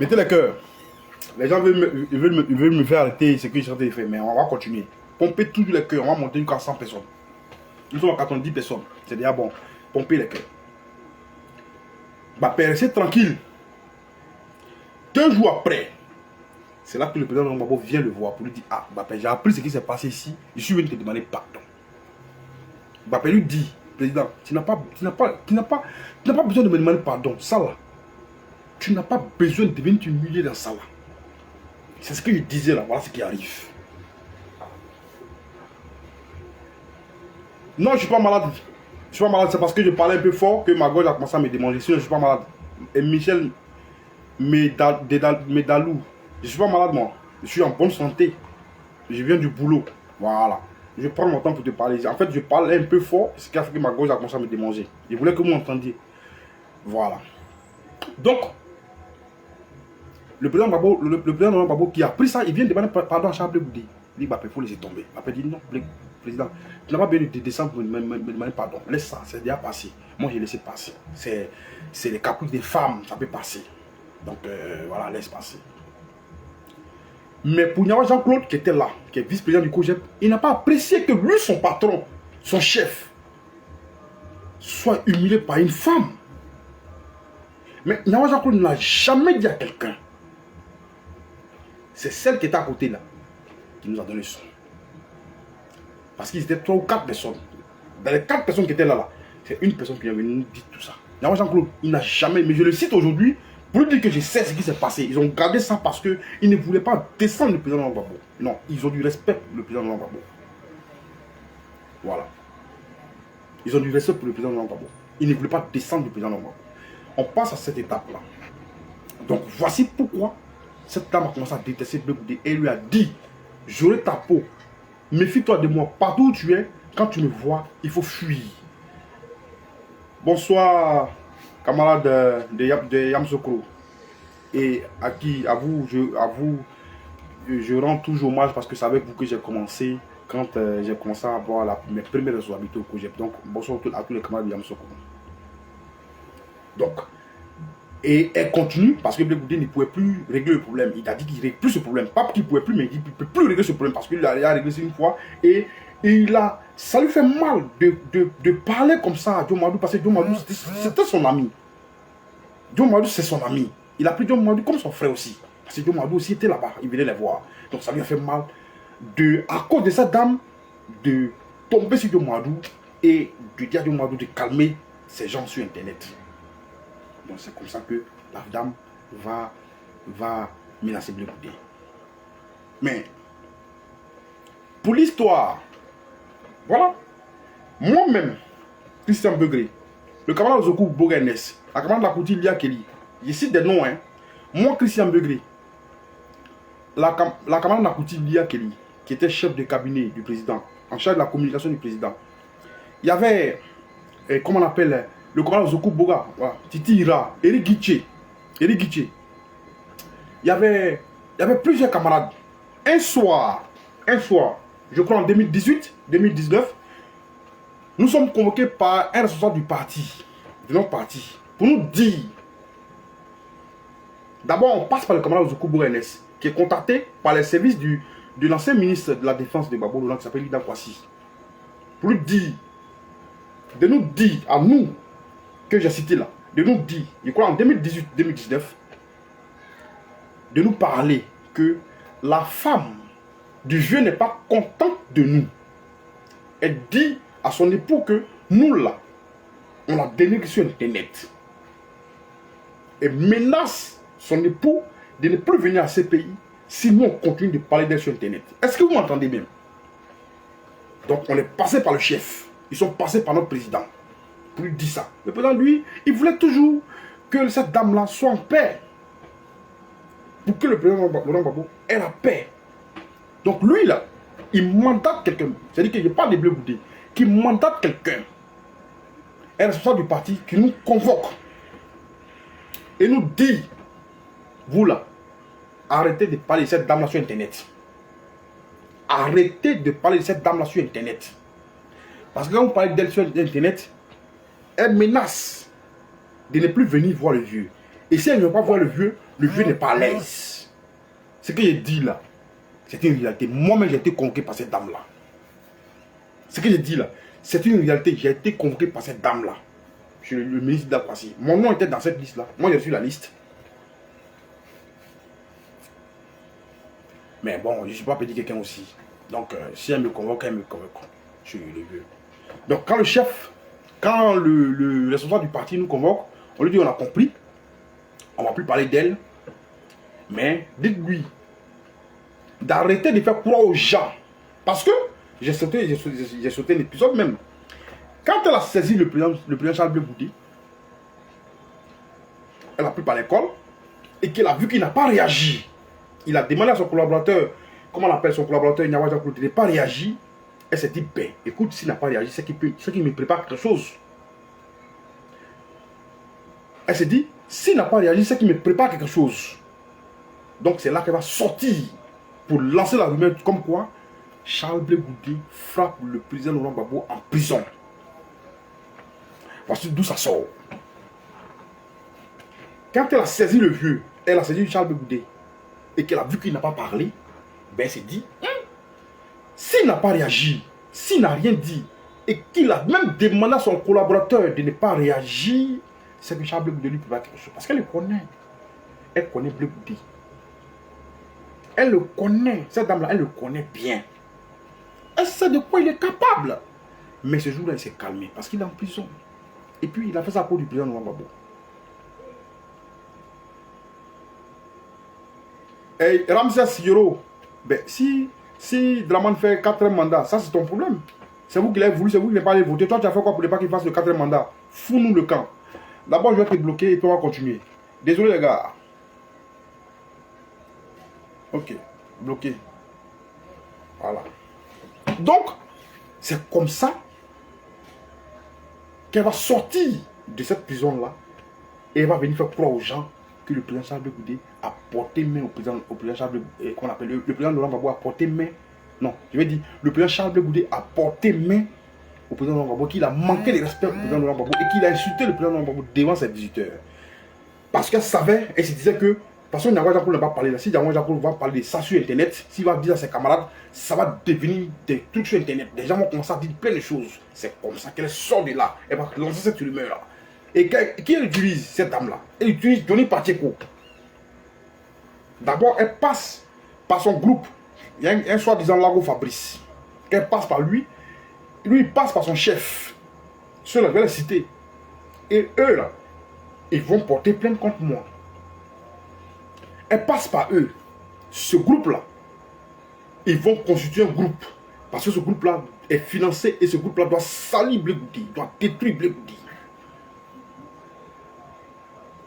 Mettez les cœurs. Les gens veulent me faire arrêter ce que je suis en train de faire, mais on va continuer. Pompez toujours les cœurs, on va monter jusqu'à 100 personnes. Nous sommes à 90 personnes. C'est déjà bon. Pompez les cœurs. Mbappé, restez tranquille. 2 jours après, c'est là que le président Gbagbo vient le voir pour lui dire: ah, Mbappé, j'ai appris ce qui s'est passé ici. Je suis venu te demander pardon. Mbappé lui dit: président, tu n'as pas besoin de me demander pardon. Ça là, tu n'as pas besoin de venir t'humilier dans ça là. C'est ce que je disais là, voilà ce qui arrive. Non, je ne suis pas malade. Je suis pas malade, c'est parce que je parlais un peu fort que ma gorge a commencé à me démanger. Sinon, je ne suis pas malade. Et Michel Médalou, je ne suis pas malade moi. Je suis en bonne santé. Je viens du boulot. Voilà. Je prends mon temps pour te parler. En fait, je parle un peu fort, ce qui a fait que ma gorge a commencé à me démanger. Je voulais que vous m'entendiez. Voilà. Donc, le président Gbagbo qui a pris ça, il vient demander pardon à Charles Boudé. Il dit: il faut laisser tomber. Après, il dit: non, président, tu n'as pas besoin de descendre pour me demander pardon. Laisse ça, c'est déjà passé. Moi, j'ai laissé passer. C'est les caprices des femmes, ça peut passer. Donc, voilà, laisse passer. Mais pour Niawa Jean-Claude, qui était là, qui est vice-président du COJEP, il n'a pas apprécié que lui, son patron, son chef, soit humilié par une femme. Mais Niawa Jean-Claude n'a jamais dit à quelqu'un. C'est celle qui était à côté là, qui nous a donné son. Parce qu'ils étaient 3 ou 4 personnes. Dans les 4 personnes qui étaient là, c'est une personne qui est venue nous dire tout ça. Niawa Jean-Claude, il n'a jamais, mais je le cite aujourd'hui, pour lui dire que je sais ce qui s'est passé. Ils ont gardé ça parce qu'ils ne voulaient pas descendre le président Gbagbo. Non, ils ont du respect pour le président Gbagbo. Voilà. Ils ont du respect pour le président Gbagbo. Ils ne voulaient pas descendre le président Gbagbo. On passe à cette étape-là. Donc voici pourquoi cette dame a commencé à détester Blé-Goudé et lui a dit: j'aurai ta peau. Méfie-toi de moi. Partout où tu es, quand tu me vois, il faut fuir. Bonsoir, camarades de Yamoussoukro. Et à vous, je rends toujours hommage parce que c'est avec vous que j'ai commencé quand j'ai commencé à avoir mes premières responsabilités au COJEP. Donc, bonsoir à tous les camarades de Yamoussoukro. Donc, et elle continue parce que Blé-Goudé ne pouvait plus régler le problème. Il a dit qu'il ne réglait plus ce problème. Pas qu'il ne pouvait plus, mais il ne peut plus régler ce problème parce qu'il a réglé ça une fois. Et ça lui fait mal de parler comme ça à Diomadou parce que Diomadou, c'était son ami. Diomadou, c'est son ami. Il a pris Diomadou comme son frère aussi. Parce que Diomadou aussi était là-bas. Il venait les voir. Donc ça lui a fait mal, à cause de cette dame, de tomber sur Diomadou et de dire à Diomadou de calmer ces gens sur Internet. Donc c'est comme ça que la dame va menacer Blé-Goudé. Mais, pour l'histoire, voilà, moi-même, Christian Begré, le camarade Zokou Bogenes, la camarade Lakouti Lia Kelly, je cite des noms, hein. Moi, Christian Begré, la camarade Lakouti Lia Kelly, qui était chef de cabinet du président, en charge de la communication du président, il y avait, comment on appelle, le commandant Zokou Boga, voilà, Titi Ira, Eric Guitché. Il y avait plusieurs camarades. Un soir, je crois en 2018-2019, nous sommes convoqués par un responsable du parti, de notre parti, pour nous dire. D'abord, on passe par le commandant Zokou Boga, qui est contacté par les services de l'ancien ministre de la Défense de Gbagbo, qui s'appelle Lida Kwasi. Pour lui dire, de nous dire à nous, que j'ai cité là, de nous dire, je crois en 2018-2019, de nous parler que la femme du vieux n'est pas contente de nous. Elle dit à son époux que nous là, on l'a dénigré sur Internet. Et menace son époux de ne plus venir à ces pays si nous on continue de parler d'elle sur Internet. Est-ce que vous m'entendez bien? Donc on est passé par le chef. Ils sont passés par notre président. Pour lui dire ça. Le président, lui, il voulait toujours que cette dame-là soit en paix. Pour que le président Laurent Gbagbo ait la paix. Donc lui, là, il mandate quelqu'un. C'est-à-dire qu'il n'y a pas de Blé-Goudé. Qui mandate quelqu'un. Un responsable du parti qui nous convoque. Et nous dit, vous là, arrêtez de parler de cette dame-là sur Internet. Arrêtez de parler de cette dame-là sur Internet. Parce que quand vous parlez d'elle sur Internet, elle menace de ne plus venir voir le vieux. Et si elle ne veut pas voir le vieux, Le vieux n'est pas à l'aise. Ce que j'ai dit là, c'est une réalité. Moi-même, j'ai été convoqué par cette dame-là. Ce que j'ai dit là, c'est une réalité. J'ai été convoqué par cette dame-là. Je suis le ministre d'Akwasi. Mon nom était dans cette liste-là. Moi, j'ai reçu la liste. Mais bon, je ne suis pas petit quelqu'un aussi. Donc, si elle me convoque, elle me convoque. Je suis le vieux. Donc, quand le chef, quand le responsable du parti nous convoque, on lui dit on a compris. On ne va plus parler d'elle. Mais dites-lui d'arrêter de faire croire aux gens. Parce que j'ai sauté un épisode même. Quand elle a saisi le président Charles Blé Goudé, elle a pris par l'école et qu'elle a vu qu'il n'a pas réagi. Il a demandé à son collaborateur, comment on appelle son collaborateur, Nyawa Jacob, il n'a pas réagi. Elle s'est dit, ben, écoute, s'il n'a pas réagi, c'est qu'il me prépare quelque chose. Elle s'est dit, s'il n'a pas réagi, c'est qu'il me prépare quelque chose. Donc c'est là qu'elle va sortir pour lancer la rumeur comme quoi Charles Blé Goudé frappe le président Laurent Gbagbo en prison. Voici d'où ça sort. Quand elle a saisi le vieux, elle a saisi Charles Blé Goudé et qu'elle a vu qu'il n'a pas parlé, ben elle s'est dit, s'il n'a pas réagi, s'il n'a rien dit, et qu'il a même demandé à son collaborateur de ne pas réagir, c'est que Charles Blé Goudé lui peut pas quelque chose. Parce qu'elle le connaît. Elle connaît Blé Goudé. Elle le connaît. Cette dame-là, elle le connaît bien. Elle sait de quoi il est capable. Mais ce jour-là, il s'est calmé parce qu'il est en prison. Et puis, il a fait ça pour du président Laurent Gbagbo. Et Ramsès Siro, ben, si Draman fait 4 mandats, ça c'est ton problème. C'est vous qui l'avez voulu, c'est vous qui n'avez pas allé voter. Toi, tu as fait quoi pour ne pas qu'il fasse le 4e mandat? Fous-nous le camp. D'abord, je vais te bloquer et puis on va continuer. Désolé, les gars. Ok, bloqué. Voilà. Donc, c'est comme ça qu'elle va sortir de cette prison-là et elle va venir faire croire aux gens que le président Charles Blé Goudé a porté main au président Charles Blé, qu'on appelle le président Laurent Gbagbo a porté main. Non, je vais dire, le président Charles Blé Goudé a porté main au président Laurent Gbagbo, qu'il a manqué de respect au président Laurent Gbagbo et qu'il a insulté le président Laurent Gbagbo devant ses visiteurs. Parce qu'elle savait, elle se disait que, parce que Nyawa Jacob ne va pas parler là, si Nyawa Jacob va parler de ça sur Internet, s'il va dire à ses camarades, ça va devenir des trucs sur Internet. Les gens vont commencer à dire plein de choses. C'est comme ça qu'elle sort de là. Elle va lancer cette rumeur-là. Et qui elle utilise, cette dame-là? Elle utilise Johnny Pacheco. D'abord, elle passe par son groupe. Il y a un soi-disant Lago Fabrice. Elle passe par lui. Lui, il passe par son chef. Ceux-là, je vais les citer. Et eux, là, ils vont porter plainte contre moi. Elle passe par eux. Ce groupe-là, ils vont constituer un groupe. Parce que ce groupe-là est financé et ce groupe-là doit salir Blé Goudé, doit détruire Blé Goudé.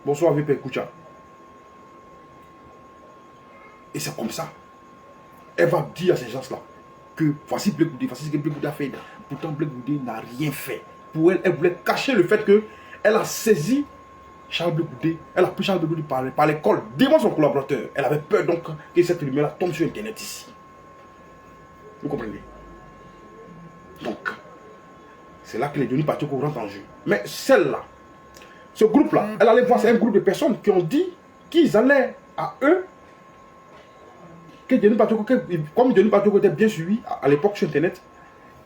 Bonsoir, VP Koucha. Et c'est comme ça. Elle va dire à ces gens-là que voici Blé Goudé, voici ce que Blé Goudé a fait. Pourtant, Blé Goudé n'a rien fait. Pour elle, elle voulait cacher le fait qu'elle a saisi Charles Blé Goudé, elle a pris Charles Blé Goudé par l'école devant son collaborateur. Elle avait peur donc que cette rumeur-là tombe sur Internet ici. Vous comprenez? Donc, c'est là que les Johnny Pacheco rentrent en jeu. Mais celle-là, ce groupe-là, elle allait voir, c'est un groupe de personnes qui ont dit qu'ils allaient à eux, que Johnny Pacheco, comme Johnny Pacheco était bien suivi à l'époque sur Internet,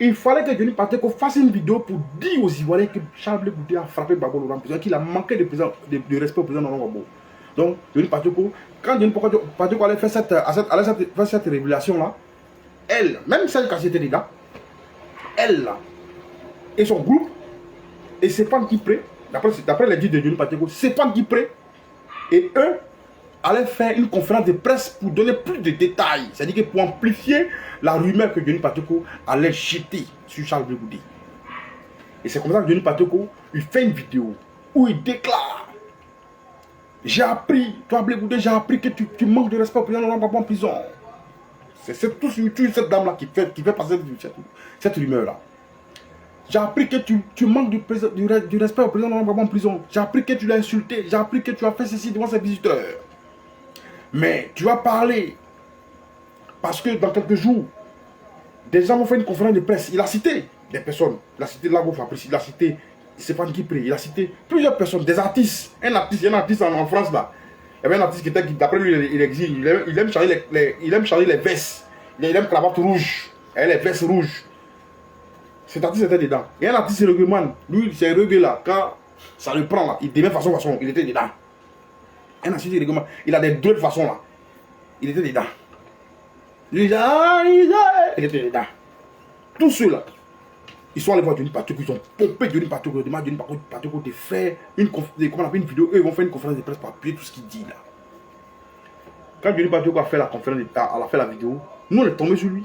il fallait que Johnny Pacheco fasse une vidéo pour dire aux Ivoiriens que Charles Blé Goudé a frappé Gbagbo Laurent Gbagbo, qu'il a manqué de respect au président Laurent Gbagbo. Donc, Johnny Pacheco, quand Johnny Pacheco allait faire cette révélation-là, elle, même celle qui a été les gars, elle là, et son groupe, et c'est pas qui prêt, d'après les dires de Johnny Pacheco, c'est pas qui prêt, et eux allaient faire une conférence de presse pour donner plus de détails, c'est-à-dire que pour amplifier la rumeur que Johnny Pacheco allait jeter sur Charles Blé Goudé. Et c'est comme ça que Johnny Pacheco, il fait une vidéo où il déclare: j'ai appris, toi Blé Goudé, j'ai appris que tu manques de respect au président Laurent Gbagbo en prison. C'est tout sur YouTube, cette dame-là qui fait passer cette rumeur-là. J'ai appris que tu manques du respect au président Laurent Gbagbo en prison. J'ai appris que tu l'as insulté. J'ai appris que tu as fait ceci devant ses visiteurs. Mais tu vas parler. Parce que dans quelques jours, des gens vont faire une conférence de presse. Il a cité des personnes. Il a cité Lago Fabrice. Il a cité Stéphane Kipré. Il a cité plusieurs personnes, des artistes. Un artiste en France là. Il y avait un artiste qui était, d'après lui, il existe. Il aime changer les vestes. Il aime cravate rouge. Et les vestes rouges. Cet artiste était dedans. Il y a un artiste reggaeman. Lui, c'est reggae là. Quand ça le prend là, il devient façon. Il était dedans. Un artiste reggaeman. Il a des deux de façon là. Il était dedans. Lui, il était dedans. Tous ceux-là, ils sont allés voir Johnny Pacheco, ils ont pompé Johnny Pacheco, ils ont demandé à Johnny Pacheco de faire une vidéo. Eux, ils vont faire une conférence de presse pour appuyer tout ce qu'il dit là. Quand Johnny Pacheco a fait la conférence, a fait la vidéo, nous on est tombé sur lui.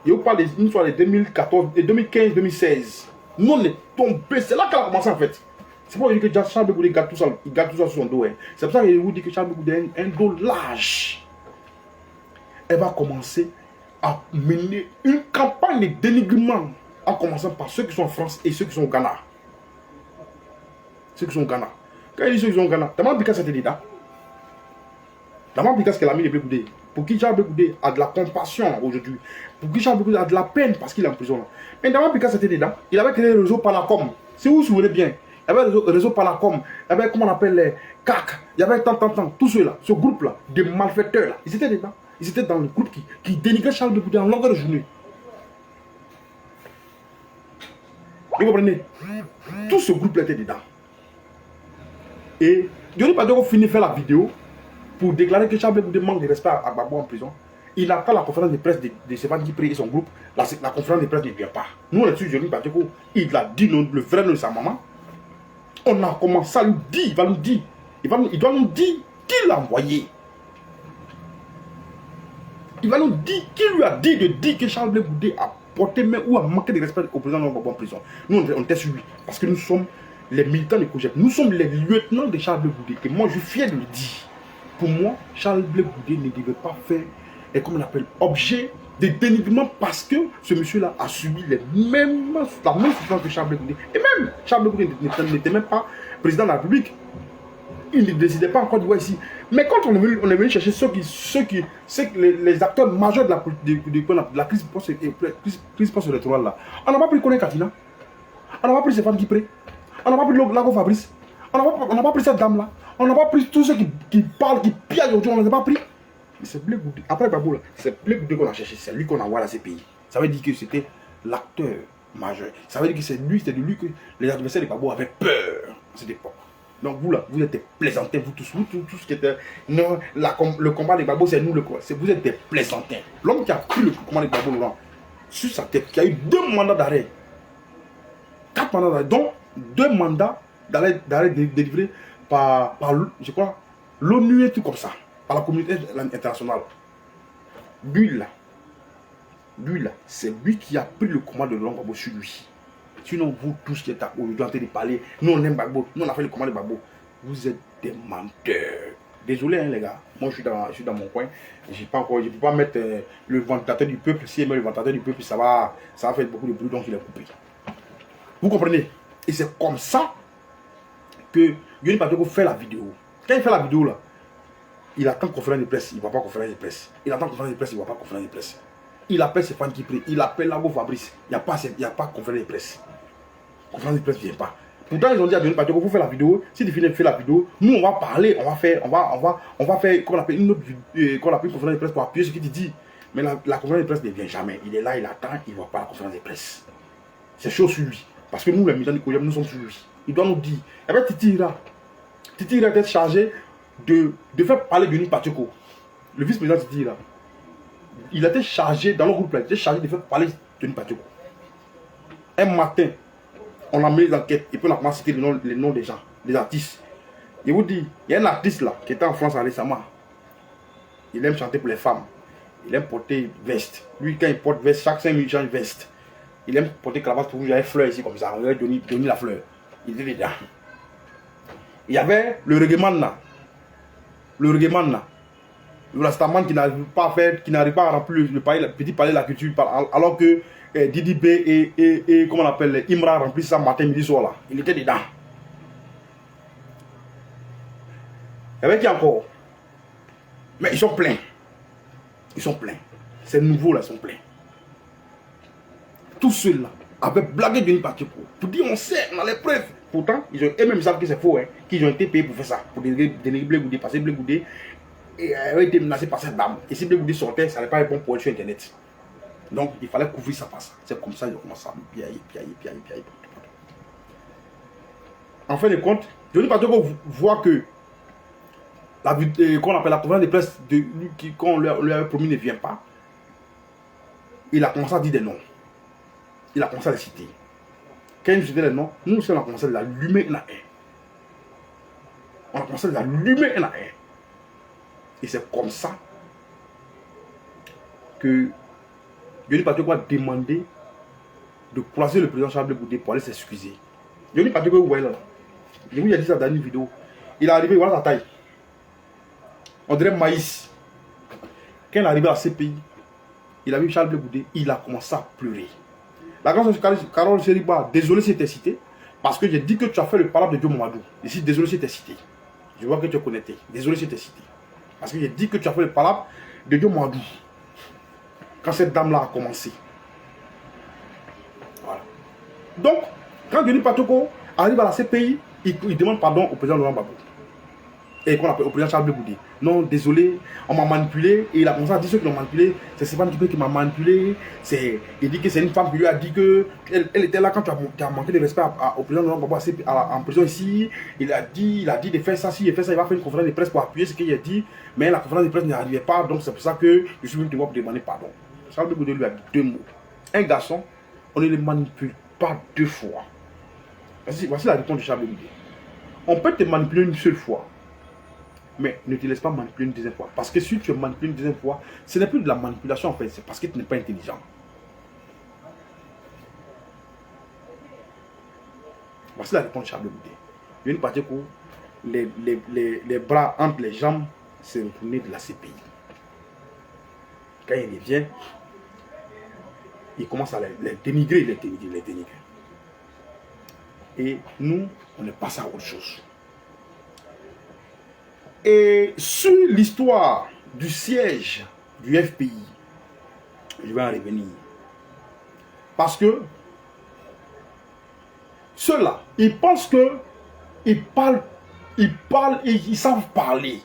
Et on parle d'une fois de 2014, 2015, 2016. Nous on est tombé, c'est là qu'elle a commencé en fait. C'est pour dire que Charles Goudé garde tout ça, il garde tout ça sur son dos. Hein. C'est pour ça qu'il vous dit que Charles Goudé a un dos large. Elle va commencer à mener une campagne de dénigrement, en commençant par ceux qui sont en France et ceux qui sont au Ghana. Ceux qui sont au Ghana. Quand il dit ceux qui sont au Ghana, d'abord Bika c'était dedans. D'abord Bika, ce qu'elle a mis les Goudé. Pour qui Charles Goudé a de la compassion aujourd'hui. Pour qui Charles Goudé a de la peine parce qu'il est en prison. Là. Mais d'abord Bika c'était dedans. Il avait créé le réseau Panacom. Si vous vous souvenez bien, il y avait le réseau Panacom. Il y avait, comment on appelle, les CAC. Il y avait tant. Tout ceux-là, ce groupe-là, de malfaiteurs là. Ils étaient dedans. Ils étaient dans le groupe qui dénigrait Charles Goudé en longueur de journée. Vous comprenez? Tout ce groupe était dedans. Et Johnny Pacheco finit de faire la vidéo pour déclarer que Charles Goudé manque de respect à Gbagbo en prison. Il attend la conférence de presse de Stéphane Guipré et son groupe. La conférence de presse ne vient pas. Nous, on est sur Johnny Pacheco. Il a dit le vrai nom de sa maman. On a commencé à lui dire, il doit nous dire qui l'a envoyé. Il va nous dire qui lui a dit de dire que Charles Goudé a porté main ou a manqué de respect au président de Gbagbo en prison. Nous, on était sur lui. Parce que nous sommes les militants de COJEP. Nous sommes les lieutenants de Charles Goudé. Et moi, je suis fier de le dire. Pour moi, Charles Goudé ne devait pas faire, comme on appelle, objet de dénigrement parce que ce monsieur-là a subi la même souffrance que Charles Goudé. Et même, Charles Goudé n'était même pas président de la République. Il ne décidait pas encore de voir ici. Mais quand on est venu chercher les acteurs majeurs de la crise post-électorale là, on n'a pas pris Koné Katina, on n'a pas pris Stéphane Guipré, on n'a pas pris Lago Fabrice, on n'a pas pris cette dame là, on n'a pas pris tous ceux qui parlent, qui pillent aujourd'hui, on ne les a pas pris. Mais c'est Blé Goudé, après Gbagbo là, c'est Blé Goudé qu'on a cherché, c'est lui qu'on envoie à ces pays. Ça veut dire que c'était l'acteur majeur. Ça veut dire que c'est de lui que les adversaires de Gbagbo avaient peur à cette époque. Donc vous là, vous êtes des plaisantins, vous tous qui étaient... Non, le combat de Gbagbo, c'est nous le combat. Vous êtes des plaisantins. L'homme qui a pris le combat de Gbagbo Laurent sur sa tête, qui a eu 2 mandats d'arrêt, 4 mandats d'arrêt, dont 2 mandats d'arrêt délivrés par, je crois, l'ONU et tout comme ça, par la communauté internationale. Lui là, c'est lui qui a pris le combat de Laurent Gbagbo sur lui. Sinon, vous tous qui êtes aujourd'hui en train de parler, nous on aime Gbagbo, nous on a fait le combat de Gbagbo. Vous êtes des menteurs. Désolé hein, les gars, moi je suis dans mon coin. Je ne peux pas mettre le ventilateur du peuple. Si il met le ventilateur du peuple, ça va faire beaucoup de bruit, donc il est coupé. Vous comprenez? Et c'est comme ça que Johnny Pacheco fait la vidéo. Quand il fait la vidéo là, il attend conférence de presse, il ne va pas conférence de presse. Il attend conférence de presse, il ne va pas conférence de presse. Il appelle Stéphane Guipré, il appelle Lago Fabrice. Il n'y a pas conférence de presse. Conférence de presse ne vient pas. Pourtant, ils ont dit à Johnny Pacheco, vous faites la vidéo. Si tu finis de faire la vidéo, nous on va parler, on va faire, qu'on appelle une autre conférence de presse pour appuyer ce qu'il dit. Mais la conférence de presse ne vient jamais. Il est là, il attend, il ne voit pas la conférence de presse. C'est chaud sur lui. Parce que nous, les militants du COJEP, nous sommes sur lui. Il doit nous dire. Et bien, Titi Ira était chargé de faire parler Johnny Pacheco. Le vice-président Titi Ira. Il était chargé, dans le groupe là, il était chargé de faire parler Johnny Pacheco. Un matin, on a mis les enquêtes et puis on a commencé à citer les noms des gens, des artistes. Je vous dis, il y a un artiste là qui était en France récemment. Il aime chanter pour les femmes. Il aime porter veste. Lui, quand il porte veste, chaque 5 minutes, il change veste. Il aime porter cravate rouge, il y a une fleur ici comme ça. On va donner la fleur. Il était dedans. Il y avait le reggaeman là. Le rastaman qui n'arrive pas à remplir le petit palais de la culture, alors que Didi B et comment on appelle, Imra remplissent ça matin, midi, soir là. Il était dedans. Il y avait qui encore? Mais ils sont pleins. Ces nouveaux là sont pleins. Tous ceux-là avaient blagué Johnny Pacheco. Pour dire on sait, on a les preuves. Pourtant, eux-mêmes savent que c'est faux, hein, qu'ils ont été payés pour faire ça, pour dénigrer Blé Goudé, parce que Blé Goudé a été menacé par cette dame. Et si Blé Goudé sortait, ça n'allait pas être bon pour être sur Internet. Donc, il fallait couvrir ça par ça. C'est comme ça qu'ils ont commencé à me piailler. En fin de compte, Johnny Pacheco voit que qu'on appelle la conférence de presse qu'on lui avait promis ne vient pas. Il a commencé à dire des noms. Il a commencé à les citer. Quand il citait les noms, nous aussi on a commencé à l'allumer un à un. On a commencé à l'allumer un à un. Et c'est comme ça que Johnny Pacheco a demandé de croiser le président Charles Blé Goudé pour aller s'excuser. Johnny Pacheco, vous voyez là. Je vous ai dit ça dans une vidéo. Il est arrivé, voilà sa taille. On dirait maïs. Quand il est arrivé à la CPI, il a vu Charles Blé Goudé, il a commencé à pleurer. La grande Carole Seriba, désolé si t'es cité, parce que j'ai dit que tu as fait le palabre de Dieu Mamadou. Ici, désolé si t'es cité. Je vois que tu es connecté. Désolé si t'es cité. Parce que j'ai dit que tu as fait le palabre de Dieu Mamadou. Quand cette dame-là a commencé. Voilà. Donc, quand Johnny Pacheco arrive à la CPI, il demande pardon au président Laurent Gbagbo. Et qu'on appelle au président Charles Blé Goudé. Non, désolé, on m'a manipulé. Et il a commencé à dire ceux qui l'ont manipulé. C'est Stéphane Dupé qui m'a manipulé. Il dit que c'est une femme qui lui a dit que elle était là quand tu as manqué de respect au président Laurent Gbagbo en prison ici. Il a dit de faire ça. Si il fait ça, il va faire une conférence de presse pour appuyer ce qu'il a dit. Mais la conférence de presse n'arrivait pas. Donc c'est pour ça que je suis venu te voir pour demander pardon. Charles Blé Goudé lui a dit deux mots. Un garçon, on ne le manipule pas deux fois. Voici la réponse de Charles Blé Goudé. On peut te manipuler une seule fois. Mais ne te laisse pas manipuler une deuxième fois. Parce que si tu es manipulé une deuxième fois, ce n'est plus de la manipulation en fait, c'est parce que tu n'es pas intelligent. Voici la réponse de Charles Blé Goudé. Il y a une partie où les bras entre les jambes se retournent de la CPI. Quand il revient, il commence à les dénigrer, Et nous, on est passé à autre chose. Et sur l'histoire du siège du FPI, je vais en revenir. Parce que ceux-là, ils pensent que ils parlent et ils savent parler.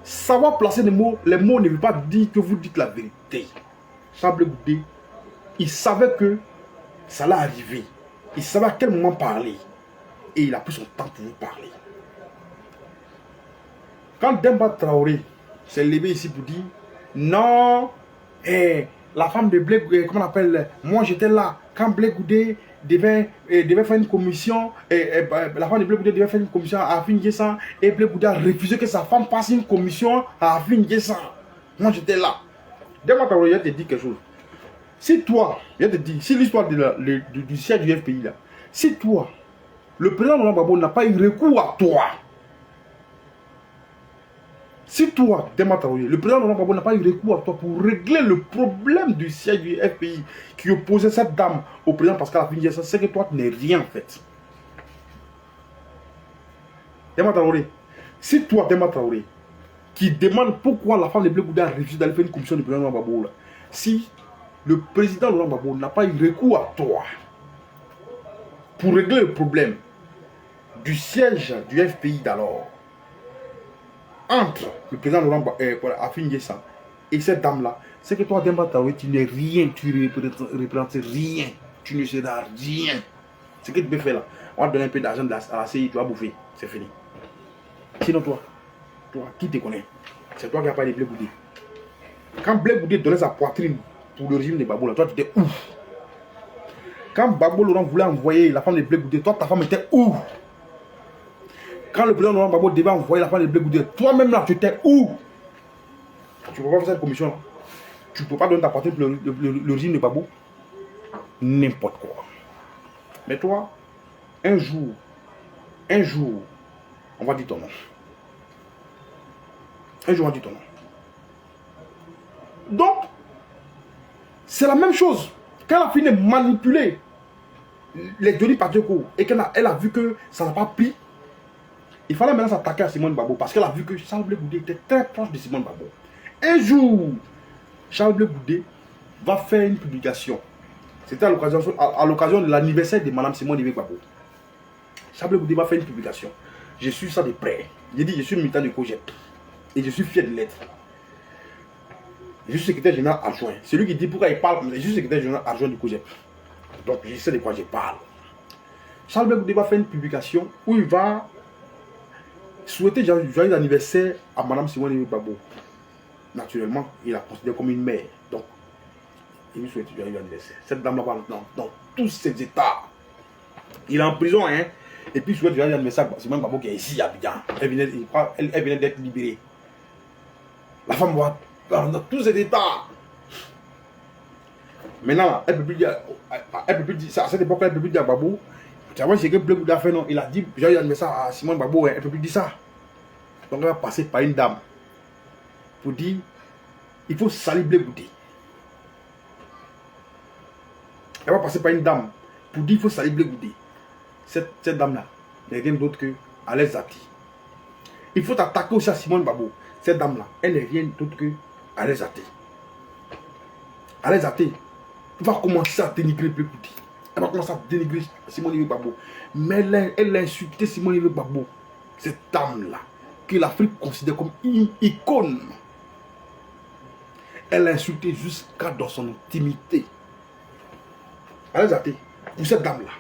Savoir placer les mots ne veut pas dire que vous dites la vérité. Charles Blé Goudé, il savait que ça allait arriver. Il savait à quel moment parler. Et il a pris son temps pour vous parler. Quand Demba Traoré s'est levé ici pour dire non, la femme de Blé Goudé, comment on appelle, moi j'étais là, quand Blé Goudé devait faire une commission, la femme de Blé Goudé devait faire une commission à Afin N'Guessan, et Blé Goudé a refusé que sa femme passe une commission à Afin N'Guessan. Moi j'étais là. Demba Traoré, je te dis quelque chose. Si toi, je te dis, si l'histoire du siège du FPI là, si toi, le président Laurent Gbagbo n'a pas eu recours à toi, si toi, Demba Traoré, le président Laurent Gbagbo n'a pas eu recours à toi pour régler le problème du siège du FPI qui opposait cette dame au président Pascal Afin N'Guessan, c'est que toi, tu n'es rien en fait. Demba Traoré, si toi, Demba Traoré, qui demande pourquoi la femme de Blé Goudé a refusé d'aller faire une commission du président Laurent Gbagbo, si le président Laurent Gbagbo n'a pas eu recours à toi pour régler le problème du siège du FPI d'alors, entre le président Laurent Afin N'Guessan et cette dame-là, c'est que toi, Demba Traoré, tu n'es rien, tu ne représentes rien, tu ne seras rien. Ce que tu peux faire là, on va te donner un peu d'argent à la CI, tu vas bouffer, c'est fini. Sinon toi, qui te connaît? C'est toi qui n'as pas de Blé Goudé. Quand Blé Goudé donnait sa poitrine pour le régime de Gbagbo, là, toi tu étais où? Quand Gbagbo Laurent voulait envoyer la femme de Blé Goudé, toi ta femme était où? Quand le président Laurent Gbagbo devait envoyer la femme de Blé Goudé, toi-même là, tu étais où? Tu ne peux pas faire cette commission là. Tu ne peux pas donner ta partie pour le régime de Gbagbo. N'importe quoi. Mais toi, un jour, on va dire ton nom. Un jour, on va dire ton nom. Donc, c'est la même chose. Quand elle a fini de manipuler les Johnny Pacheco et qu'elle a vu que ça n'a pas pris, il fallait maintenant s'attaquer à Simone Gbagbo parce qu'elle a vu que Charles Blé Goudé était très proche de Simone Gbagbo. Un jour, Charles Blé Goudé va faire une publication. C'était à l'occasion de l'anniversaire de Mme Simone Yves Gbagbo. Charles Blé Goudé m'a fait une publication. Je suis ça de près. J'ai dit, je suis militant du COJEP. Et je suis fier de l'être. Je suis secrétaire général adjoint. Celui qui dit pourquoi il parle, je suis secrétaire général adjoint du COJEP. Donc je sais de quoi je parle. Charles Blé Goudé va faire une publication où il va souhaiter joyeux anniversaire à Mme Simone Yves Gbagbo. Naturellement, il la considère comme une mère. Donc, il lui souhaite joyeux anniversaire. Cette dame-là va dans tous ses états. Il est en prison, hein. Et puis, il souhaite joyeux anniversaire à Simone Gbagbo qui est ici à Abidjan. Elle venait d'être libérée. La femme va dans tous ses états. Maintenant, elle ne peut plus dire ça. À cette époque, elle ne peut plus dire à Gbagbo. Tu vois, c'est que Blé Goudé a fait, non. Il a dit joyeux anniversaire à Simone Gbagbo. Elle ne peut plus dire ça. Donc, elle va passer par une dame pour dire il faut salir Blé Goudé. Elle va passer par une dame pour dire il faut salir Blé Goudé. Cette dame-là n'est rien d'autre que Alex Zati. Il faut attaquer aussi à Simone Gbagbo. Cette dame-là, elle n'est rien d'autre que Alex Zati. Alex Zati va commencer à dénigrer Blé Goudé. Elle va commencer à dénigrer Simone Yves Gbagbo. Mais elle a insulté Simone Yves Gbagbo. Cette dame-là, que l'Afrique considère comme une icône. Elle a insulté jusqu'à dans son intimité. Alex Zati, pour cette dame-là,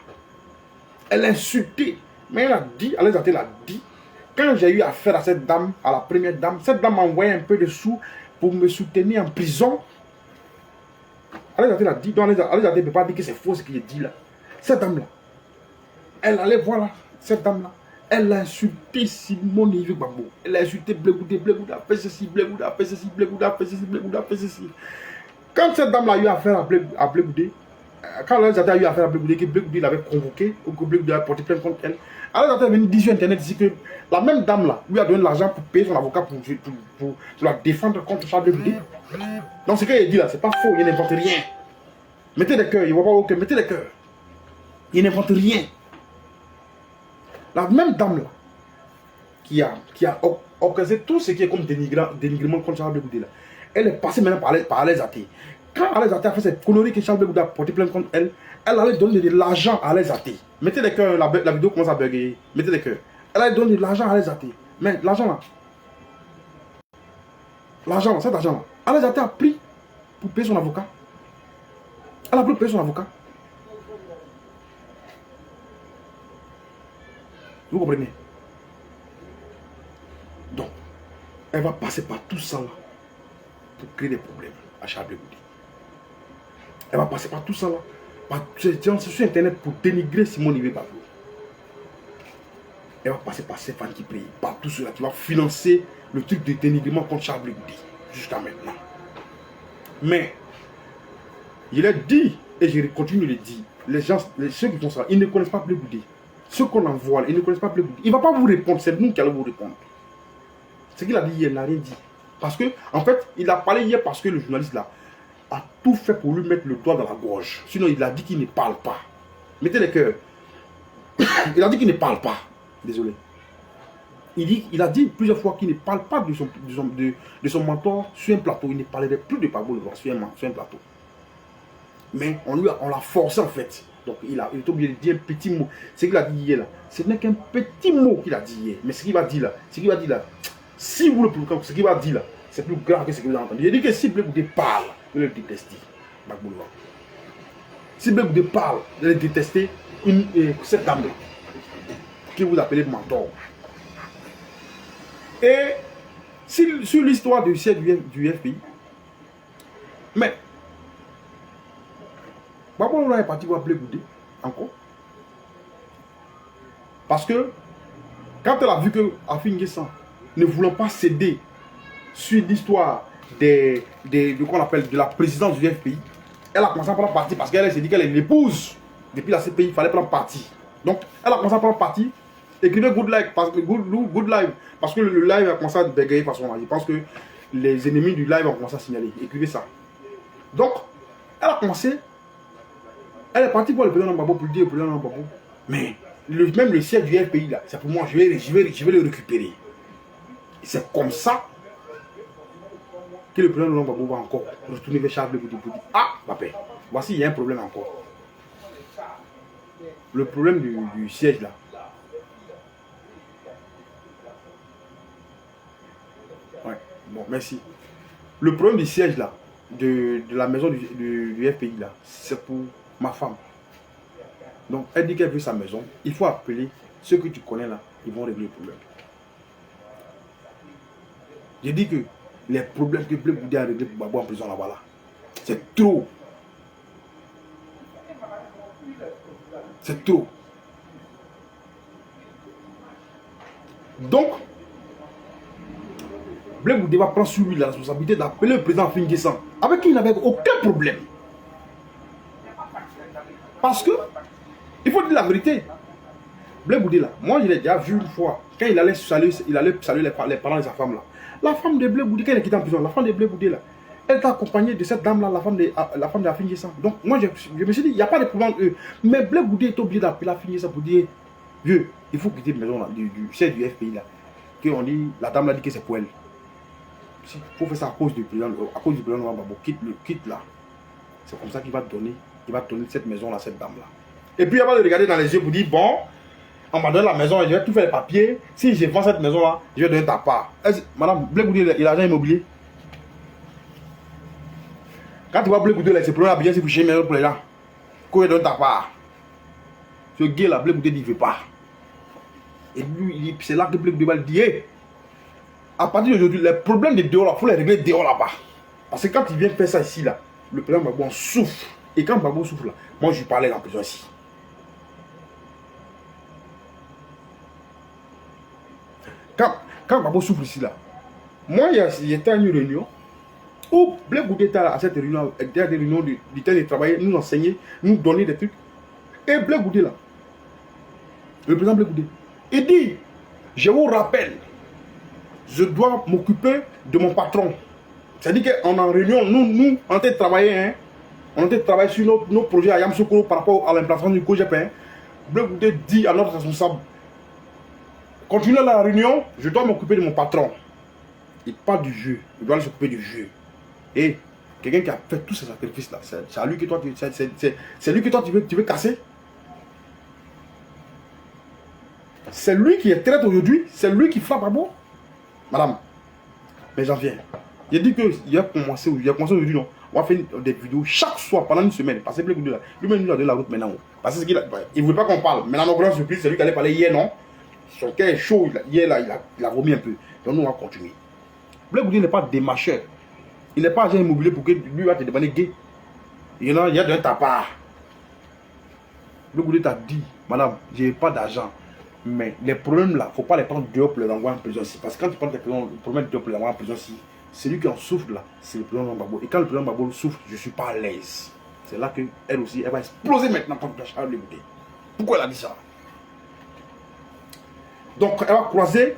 elle a insulté. Mais elle a dit, Alex Zati l'a dit, quand j'ai eu affaire à cette dame, à la première dame, cette dame m'a envoyé un peu de sous pour me soutenir en prison. Alex Zati l'a dit, donc Alex Zati ne peut pas dire que c'est faux ce qu'il dit là. Cette dame-là, elle allait voir là, cette dame-là, elle a insulté Simone Yves Gbagbo. Elle a insulté Blé Goudé, Blé Goudé a fait ceci, Blé Goudé a fait ceci, Blé Goudé a fait ceci, Blé Goudé a fait ceci. Quand cette dame-là a eu affaire à Blé Goudé, quand Alex Zati a eu affaire à Blé Goudé, que Blé Goudé l'avait convoqué, ou que Blé Goudé a porté plainte contre elle, Alex Zati est venu dire sur Internet ici que la même dame-là lui a donné l'argent pour payer son avocat pour la défendre contre Charles Blé Goudé. Donc ce qu'il dit là, c'est pas faux, il n'invente rien. Mettez des cœurs, il ne voit pas aucun, mettez des cœurs. Il n'invente rien. La même dame-là, qui a organisé tout ce qui est comme dénigrement contre Charles Blé Goudé là, elle est passée maintenant par Alex Zati. Quand Alex Zati a fait cette connerie que Charles Blé Goudé a porté plainte contre elle, elle allait donner de l'argent à Alex Zati. Mettez des cœurs, la vidéo commence à bugger. Mettez des cœurs. Elle allait donner de l'argent à Alex Zati. Mais l'argent là, cet argent là, Alex Zati a pris pour payer son avocat. Elle a pris pour payer son avocat. Vous comprenez? Donc, elle va passer par tout ça là pour créer des problèmes à Charles Blé Goudé. Elle va passer par tout ça là, sur Internet pour dénigrer Simone Yves Gbagbo. Elle va passer par ces fans qui prient, par tout cela qui va financer le truc de dénigrement contre Charles Blé Goudé jusqu'à maintenant. Mais, il a dit, et je continue de le dire, les gens, ceux qui font ça, ils ne connaissent pas Blé Goudé. Ceux qu'on envoie, ils ne connaissent pas Blé Goudé. Il ne va pas vous répondre, c'est nous qui allons vous répondre. Ce qu'il a dit hier, il n'a rien dit. Parce que, en fait, il a parlé hier parce que le journaliste là a tout fait pour lui mettre le doigt dans la gorge. Sinon, il a dit qu'il ne parle pas. Mettez les cœurs. Il a dit qu'il ne parle pas. Désolé. Il a dit plusieurs fois qu'il ne parle pas de son mentor sur un plateau. Il ne parlerait plus de Gbagbo sur un plateau. Mais on l'a forcé en fait. Donc il est obligé de dire un petit mot. Ce qu'il a dit hier là, ce n'est qu'un petit mot qu'il a dit hier. Mais ce qu'il va dire là, si vous le provoquez, ce qu'il va dire là, c'est plus grave que ce que vous avez entendu. Il a dit que si Blé Goudé parle, vous le détestez. Si Blé Goudé parle, vous le détestez cette dame que vous appelez mentor. Et sur l'histoire du siècle du FPI, mais Gbagbo est parti voir Blé Goudé encore. Parce que quand elle a vu que Affi N'Guessan ne voulant pas céder sur l'histoire de la présidence du FPI, elle a commencé à prendre parti parce qu'elle s'est dit qu'elle est l'épouse. Depuis la CPI, il fallait prendre parti. Donc elle a commencé à prendre parti. Écrivez Good Live parce que le live a commencé à bégayer par son âge. Je pense que les ennemis du live ont commencé à signaler. Écrivez ça. Donc, elle a commencé. Elle est partie pour le président Gbagbo pour le dire au président Gbagbo. Mais même le siège du FPI là, c'est pour moi, je vais le récupérer. C'est comme ça que le président Laurent Gbagbo va encore retourner vers Charles Blé Goudé pour dire ah, papa, voici, il y a un problème encore. Le problème du siège là. Ouais, bon, merci. Le problème du siège là, de la maison du FPI là, c'est pour ma femme. Donc, elle dit qu'elle veut sa maison. Il faut appeler ceux que tu connais là, ils vont régler le problème. J'ai dit que les problèmes que Blé Goudé a réglés pour Gbagbo en prison là-bas là, c'est trop. C'est trop. Donc, Blé Goudé va prendre sur lui la responsabilité d'appeler le président Fingé-San, avec qui il n'avait aucun problème. Parce que, il faut dire la vérité. Blé Goudé là, moi je l'ai déjà vu une fois, quand il allait saluer les parents de sa femme là. La femme de Blé Goudé, quand elle est quittée en prison, la femme de Blé Goudé là, elle était accompagnée de cette dame là, la femme de la Fingé-San. Donc moi je me suis dit, il n'y a pas de problème. Mais Blé Goudé est obligé d'appeler la Fingé-San pour dire, vieux, il faut quitter la maison là, du FPI là. On dit, la dame l'a dit que c'est pour elle. Il faut faire ça à cause du président Laurent Gbagbo, quitte là. C'est comme ça qu'il va donner cette maison là, cette dame là. Et puis il va le regarder dans les yeux pour dire, bon, on m'a donné la maison, je vais tout faire les papiers. Si je vends cette maison là, je vais donner ta part. Madame, Blé Goudé, il a l'argent immobilier. Quand tu vois Blé Goudé, c'est pour la bien, c'est pour chez maison pour les gens. Qu'on donne ta part. Ce gars là, Blé Goudé dit, il ne veut pas. Et lui, c'est là que Blé Goudé va le dire. À partir d'aujourd'hui, les problèmes de dehors là, il faut les régler dehors là-bas. Parce que quand il vient faire ça ici là, le président Gbagbo souffre. Et quand Gbagbo souffre là, moi je lui parlais en prison ici. Quand Gbagbo souffre ici là, moi j'étais à une réunion où Blé Goudé était à cette réunion, était à des réunions du temps de travailler, nous enseigner, nous donner des trucs. Et Blé Goudé là, le président Blé Goudé, il dit, je vous rappelle, je dois m'occuper de mon patron. C'est-à-dire qu'on est en réunion, nous, on était travailler, hein, on était travailler sur nos projets à Yamoussoukro par rapport à l'implantation du COGEP. Hein. Blé Goudé dit à notre responsable, continuez la réunion, je dois m'occuper de mon patron. Il parle du jeu, il doit s'occuper du jeu. Et quelqu'un qui a fait tous ces sacrifices là, c'est à lui que toi, c'est lui que toi tu veux casser. C'est lui qui est traite aujourd'hui, c'est lui qui frappe à bout. Madame, mais j'en viens. J'ai dit qu'il a commencé aujourd'hui, non. On va faire des vidéos chaque soir pendant une semaine. Parce que Blé Goudé là, lui-même il a donné la route maintenant. Parce qu'il ne voulait pas qu'on parle. Maintenant, nos grands surprises, c'est lui qui allait parler hier, non. Son cœur est chaud, hier là, il a vomi un peu. Donc nous on va continuer. Blé Goudé n'est pas démarcheur. Il n'est pas agent immobilier pour que lui va te demander gay. Il y a de ta part. Blé Goudé t'a dit, madame, je n'ai pas d'argent. Mais les problèmes là, il ne faut pas les prendre dehors pour les envoyer en prison ici. Parce que quand tu prends les problèmes dehors pour les envoyer en prison ici, celui qui en souffre là, c'est le président Gbagbo. Et quand le président Gbagbo souffre, je ne suis pas à l'aise. C'est là qu'elle aussi, elle va exploser maintenant contre Charles Blé Goudé. Pourquoi elle a dit ça? Donc elle va croiser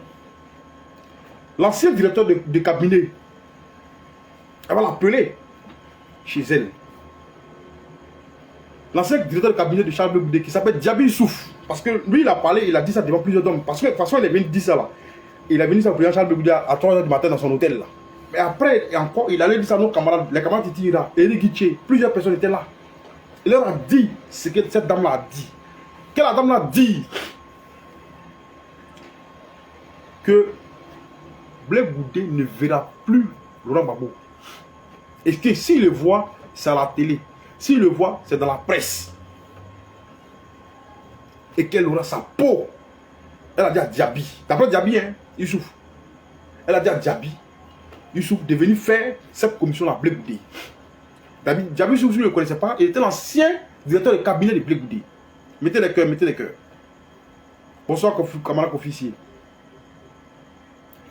l'ancien directeur de cabinet. Elle va l'appeler chez elle. L'ancien directeur de cabinet de Charles Blé Goudé qui s'appelle Diaby Youssouf. Parce que lui, il a parlé, il a dit ça devant plusieurs hommes. Parce que de toute façon, il est venu dire ça là. Il est venu dire ça au président Charles Blé Goudé à 3 h du matin dans son hôtel là. Mais après, et encore, il allait dire ça à nos camarades, les camarades Titi Ira, Eric Guitché, plusieurs personnes étaient là. Il leur a dit ce que cette dame là a dit. Que la dame là a dit que Blé Goudé ne verra plus Laurent Gbagbo. Et que s'il le voit, c'est à la télé. S'il le voit, c'est dans la presse. Et qu'elle aura sa peau. Elle a dit à Diaby. D'après Diaby, hein, Youssouf. Elle a dit à Diaby, Youssouf, de venir faire cette commission à Blé Goudé. Diaby Youssouf, si vous ne le connaissez pas, il était l'ancien directeur de cabinet de Blé Goudé. Mettez les cœurs, mettez les cœurs. Bonsoir, camarade officier.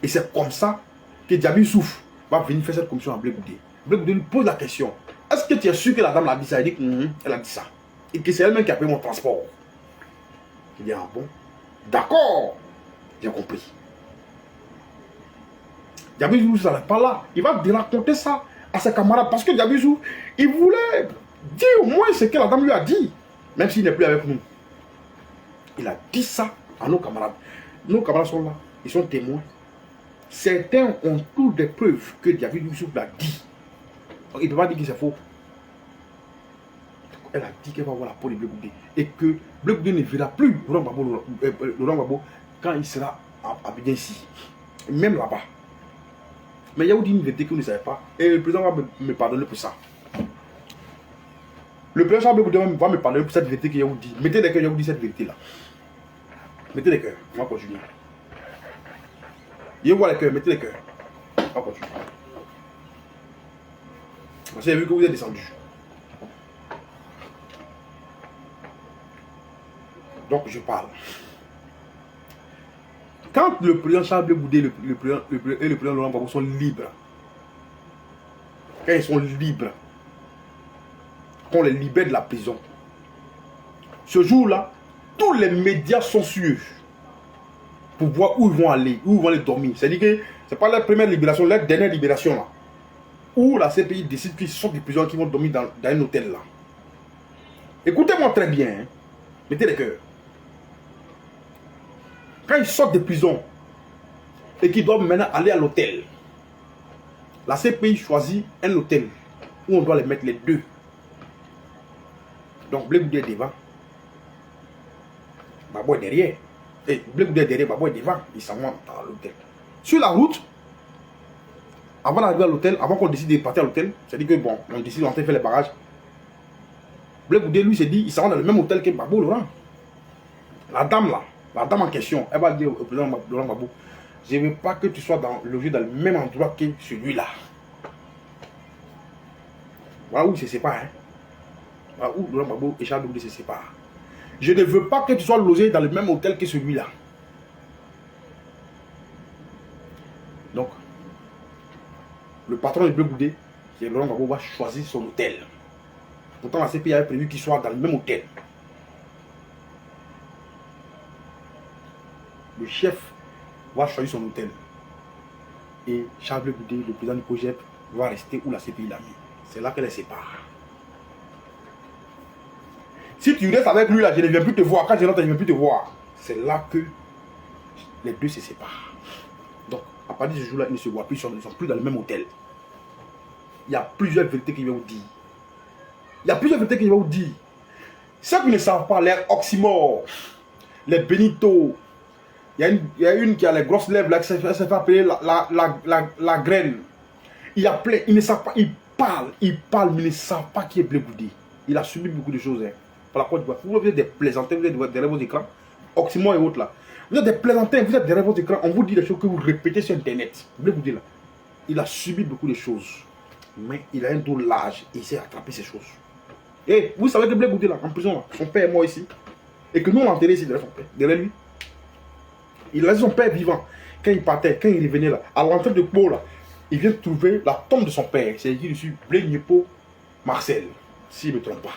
Et c'est comme ça que Diaby Youssouf va venir faire cette commission à Blé Goudé. Blé Goudé lui pose la question. Est-ce que tu es sûr que la dame l'a dit ça? Elle dit qu'elle a dit ça. Et que c'est elle-même qui a payé mon transport. Il dit, ah bon? D'accord. J'ai compris. Diaby Youssouf, ça n'est pas là. Il va raconter ça à ses camarades. Parce que Diaby Youssouf, il voulait dire au moins ce que la dame lui a dit. Même s'il n'est plus avec nous. Il a dit ça à nos camarades. Nos camarades sont là. Ils sont témoins. Certains ont toutes des preuves que David Youssouf l'a dit. Donc, il ne peut pas dire que c'est faux. Elle a dit qu'elle va voir la peau de Blé Goudé. Et que Blé Goudé ne verra plus Laurent Gbagbo quand il sera à Bénin ici. Même là-bas. Mais il y a une vérité que vous ne savez pas. Et le président va me pardonner pour ça. Le président Blé Goudé va me pardonner pour cette vérité que vous dit. Mettez les cœurs, je vous dis cette vérité-là. Mettez les cœurs. On va continuer. Je vois les cœurs, mettez les cœurs. On va continuer. Parce que j'ai vu que vous êtes descendu. Donc je parle. Quand le président Charles Blé Goudé et le président Laurent Gbagbo sont libres, quand ils sont libres, qu'on les libère de la prison, ce jour-là, tous les médias sont sûrs pour voir où ils vont aller, où ils vont aller dormir. C'est-à-dire que ce n'est pas la première libération, la dernière libération là, où la CPI décide qu'ils sont des prisonniers qui vont dormir dans un hôtel là. Écoutez-moi très bien, hein. Mettez les cœurs. Quand ils sortent de prison et qu'ils doivent maintenant aller à l'hôtel, la CPI choisit un hôtel où on doit les mettre les deux. Donc Blé Goudé est devant, Gbagbo est derrière. Et Blé Goudé est derrière, Gbagbo est devant. Ils s'en vont à l'hôtel. Sur la route, avant d'arriver à l'hôtel, avant qu'on décide de partir à l'hôtel, c'est-à-dire que bon, on décide d'entrer faire les barrages. Blé Goudé lui s'est dit, il s'en va dans le même hôtel que Gbagbo Laurent. La dame là, la dame en question, elle va dire au président Laurent Gbagbo, je ne veux pas que tu sois logé dans le même endroit que celui-là. Voilà où ils se séparent. Hein. Voilà où Laurent Gbagbo et Charles Blé Goudé se séparent. Je ne veux pas que tu sois logé dans le même hôtel que celui-là. Donc, le patron de Blé Goudé, c'est Laurent Gbagbo, va choisir son hôtel. Pourtant, la CPI avait prévu qu'il soit dans le même hôtel. Le chef va choisir son hôtel. Et Charles Blé Goudé, le président du projet, va rester où la CPI l'a mis. C'est là qu'elle les sépare. Si tu restes avec lui là, je ne viens plus te voir. Quand je rentre, je ne viens plus te voir. C'est là que les deux se séparent. Donc, à partir de ce jour-là, ils ne se voient plus, ils ne sont plus dans le même hôtel. Il y a plusieurs vérités qu'il va vous dire. Il y a plusieurs vérités qu'il va vous dire. Ceux qui ne savent pas, les oxymores, les Benito, il y a une qui a les grosses lèvres, là, qui s'est fait appeler la graine. Il y a plein, ils ne savent pas, ils parlent, mais ils ne savent pas qui est Blé Goudé. Il a subi beaucoup de choses. Hein. Par la Côte d'Ivoire. Vous êtes des plaisantins, vous êtes derrière vos écrans, oxymores et autres là. Vous êtes des plaisantins, vous êtes derrière vos écrans, on vous dit des choses que vous répétez sur internet. Blé Goudé là, il a subi beaucoup de choses. Mais il a un dos large et il s'est attrapé ces choses. Et vous savez que Blé Goudé là, en prison là, son père est mort ici. Et que nous on l'a enterré ici derrière son père, derrière lui. Il a laissé son père vivant. Quand il partait, quand il revenait là, à l'entrée de Pau là, il vient de trouver la tombe de son père. C'est écrit dessus Blé Niepo Marcel, si je ne me trompe pas.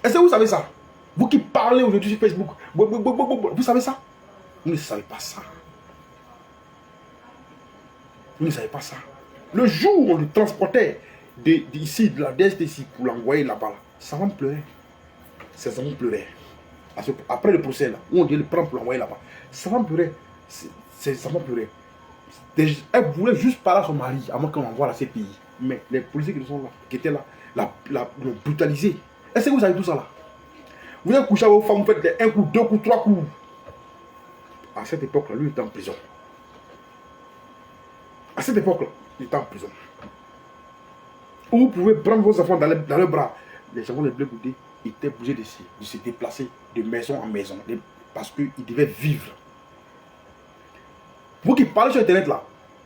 Est-ce que vous savez ça? Vous qui parlez aujourd'hui sur Facebook, vous savez ça? Vous ne savez pas ça. Vous ne savez pas ça. Le jour où on le transportait d'ici, de la DSTC, pour l'envoyer là-bas, ça va me pleurer. Ça va me pleurer. Après le procès là, où on dit le prendre pour l'envoyer là-bas, ça va me pleurer. Ça va me pleurer. Elle voulait juste parler à son mari avant qu'on envoie la CPI. Mais les policiers qui sont là, qui étaient là, l'ont brutalisé. Est-ce que vous savez tout ça là? Vous avez couché avec vos femmes, vous faites un coup, deux coups, trois coups. À cette époque-là, lui il était en prison. À cette époque-là, il était en prison. Où vous pouvez prendre vos enfants dans les bras. Les enfants de Blé Goudé étaient obligés de se déplacer de maison en maison parce qu'ils devaient vivre. Vous qui parlez sur internet là,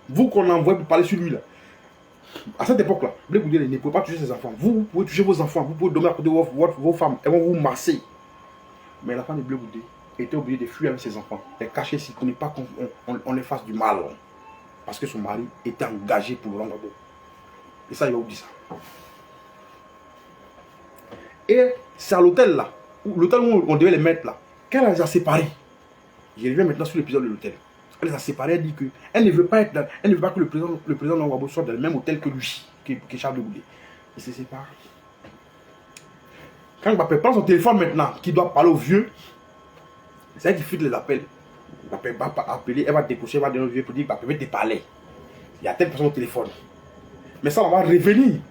vous qu'on envoie pour parler sur lui là, à cette époque là, Blé Goudé ne pouvait pas toucher ses enfants. Vous pouvez toucher vos enfants, vous pouvez dormir à côté de vos femmes, elles vont vous masser. Mais la femme de Blé Goudé était obligée de fuir avec ses enfants, les cacher s'il ne connaît pas qu'on les fasse du mal. Parce que son mari était engagé pour Laurent Gbagbo. Et ça, il va vous dire ça. Et c'est à l'hôtel là, l'hôtel où on devait les mettre là, qu'elle les a séparés. Je reviens maintenant sur l'épisode de l'hôtel. Elle les a séparés, elle dit qu'elle ne veut pas que le président Laurent Gbagbo soit dans le même hôtel que lui, que Charles Blé Goudé. Ils se séparent. Quand Mbappé prend son téléphone maintenant, qui doit parler au vieux, c'est elle qui filtre les appels. Elle va appeler, elle va décrocher, elle va donner pour dire, elle va te parler. Il y a telle personne au téléphone. Mais ça, on va revenir.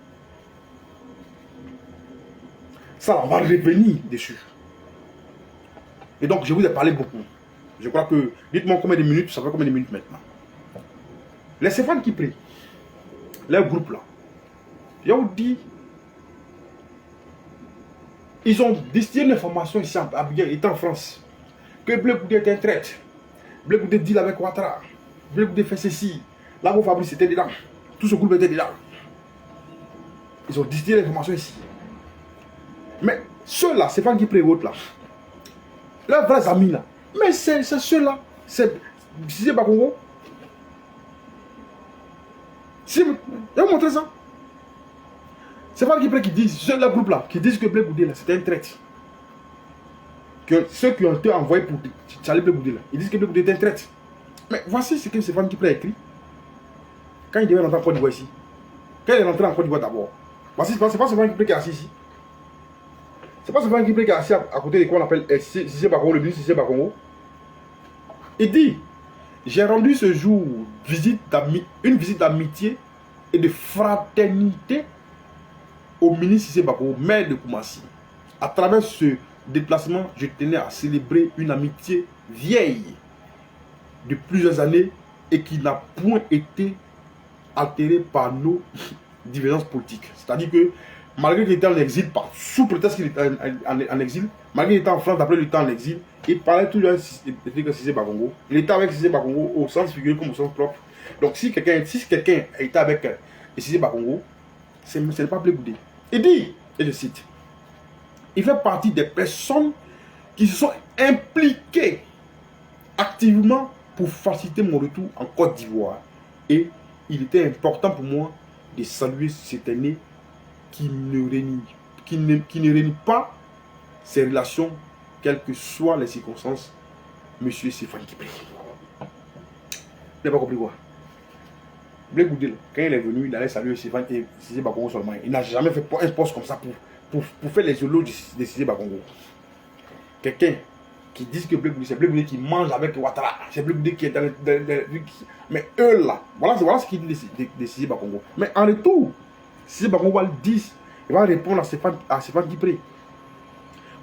Ça, on va revenir dessus. Et donc, je vous ai parlé beaucoup. Je crois que, dites-moi combien de minutes, ça fait combien de minutes maintenant. Les Stéphane qui prient, leur groupe là, je vous dis, ils ont distillé l'information ici à Abidjan, étant en France, que Blé Goudé est un traître. Blé Goudé deal avec Ouattara. Blé Goudé fait ceci. Là où Fabrice était dedans. Tout ce groupe était dedans. Ils ont distillé l'information ici. Mais ceux-là, Stéphane qui prie l'autre là, leurs vrais amis là, mais c'est ceux-là, c'est Bakongo. Je vais vous montrer ça. C'est pas qui disent, ceux là groupe là, qui disent que Blé Goudé là, c'était un traître. Que ceux qui ont été envoyés pour Charlie Blé Goudé là, ils disent que Blé Goudé est un traître. Mais voici ce que Stéphane Kipré a écrit. Quand il devait rentrer en Côte d'Ivoire ici. Quand il est rentré en Côte d'Ivoire d'abord. Voici, c'est pas Stéphane Kipré qui est assis ici. C'est pas Stéphane Kipré qui est assis à côté de quoi on appelle Cissé Bakongo, le ministre Cissé Bakongo. Il dit, j'ai rendu ce jour une visite d'amitié et de fraternité au ministre Cissé Bakongo, maire de Koumassi. À travers ce déplacement, je tenais à célébrer une amitié vieille de plusieurs années et qui n'a point été altérée par nos divergences politiques. C'est-à-dire que malgré qu'il était en exil, sous prétexte qu'il était en exil, malgré qu'il était en France, après il était en exil, il parlait toujours de Cissé Bakongo. Il était avec Cissé Bakongo au sens figuré comme au sens propre. Donc si quelqu'un était avec Cissé Bakongo, ce n'est pas Blé Goudé. Il dit, et je cite, il fait partie des personnes qui se sont impliquées activement pour faciliter mon retour en Côte d'Ivoire. Et il était important pour moi de saluer cette année qui ne réunit pas ses relations, quelles que soient les circonstances, monsieur Stéphane Kipré. Vous n'avez pas compris quoi? Blé Goudé, quand il est venu, il allait saluer Stéphane et Cissé Bakongo seulement. Il n'a jamais fait un poste comme ça pour faire les éloges de Cissé Bakongo. Quelqu'un qui dit que Blé Goudé, c'est Blé Goudé qui mange avec Ouattara, c'est Blé Goudé qui est dans le... Mais eux là, voilà ce qu'il dit de Cissé Bakongo. Mais en retour, Cissé Bakongo va le dire, il va répondre à Stéphane Kipré.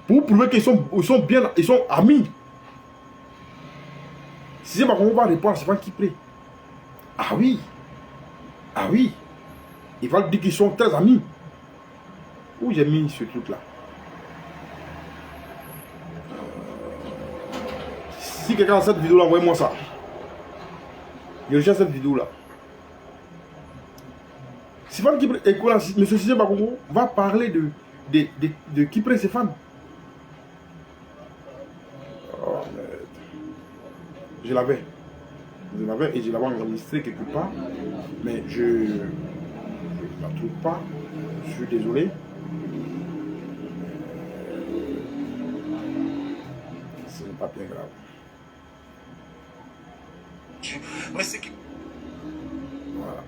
Pour prouver qu'ils sont amis. Cissé Bakongo va répondre à Stéphane Kipré. Ah oui. Ah oui. Il va dire qu'ils sont très amis. Où j'ai mis ce truc là? Si quelqu'un a cette vidéo là, envoyez-moi ça. Je recherche cette vidéo là. Stéphane Kipré, M. Cissé Bakongo va parler de Kipré Stéphane. Oh merde. Je l'avais et je l'avais enregistré quelque part. Mais je ne la trouve pas. Je suis désolé. Ce n'est pas bien grave. Mais c'est que... Voilà.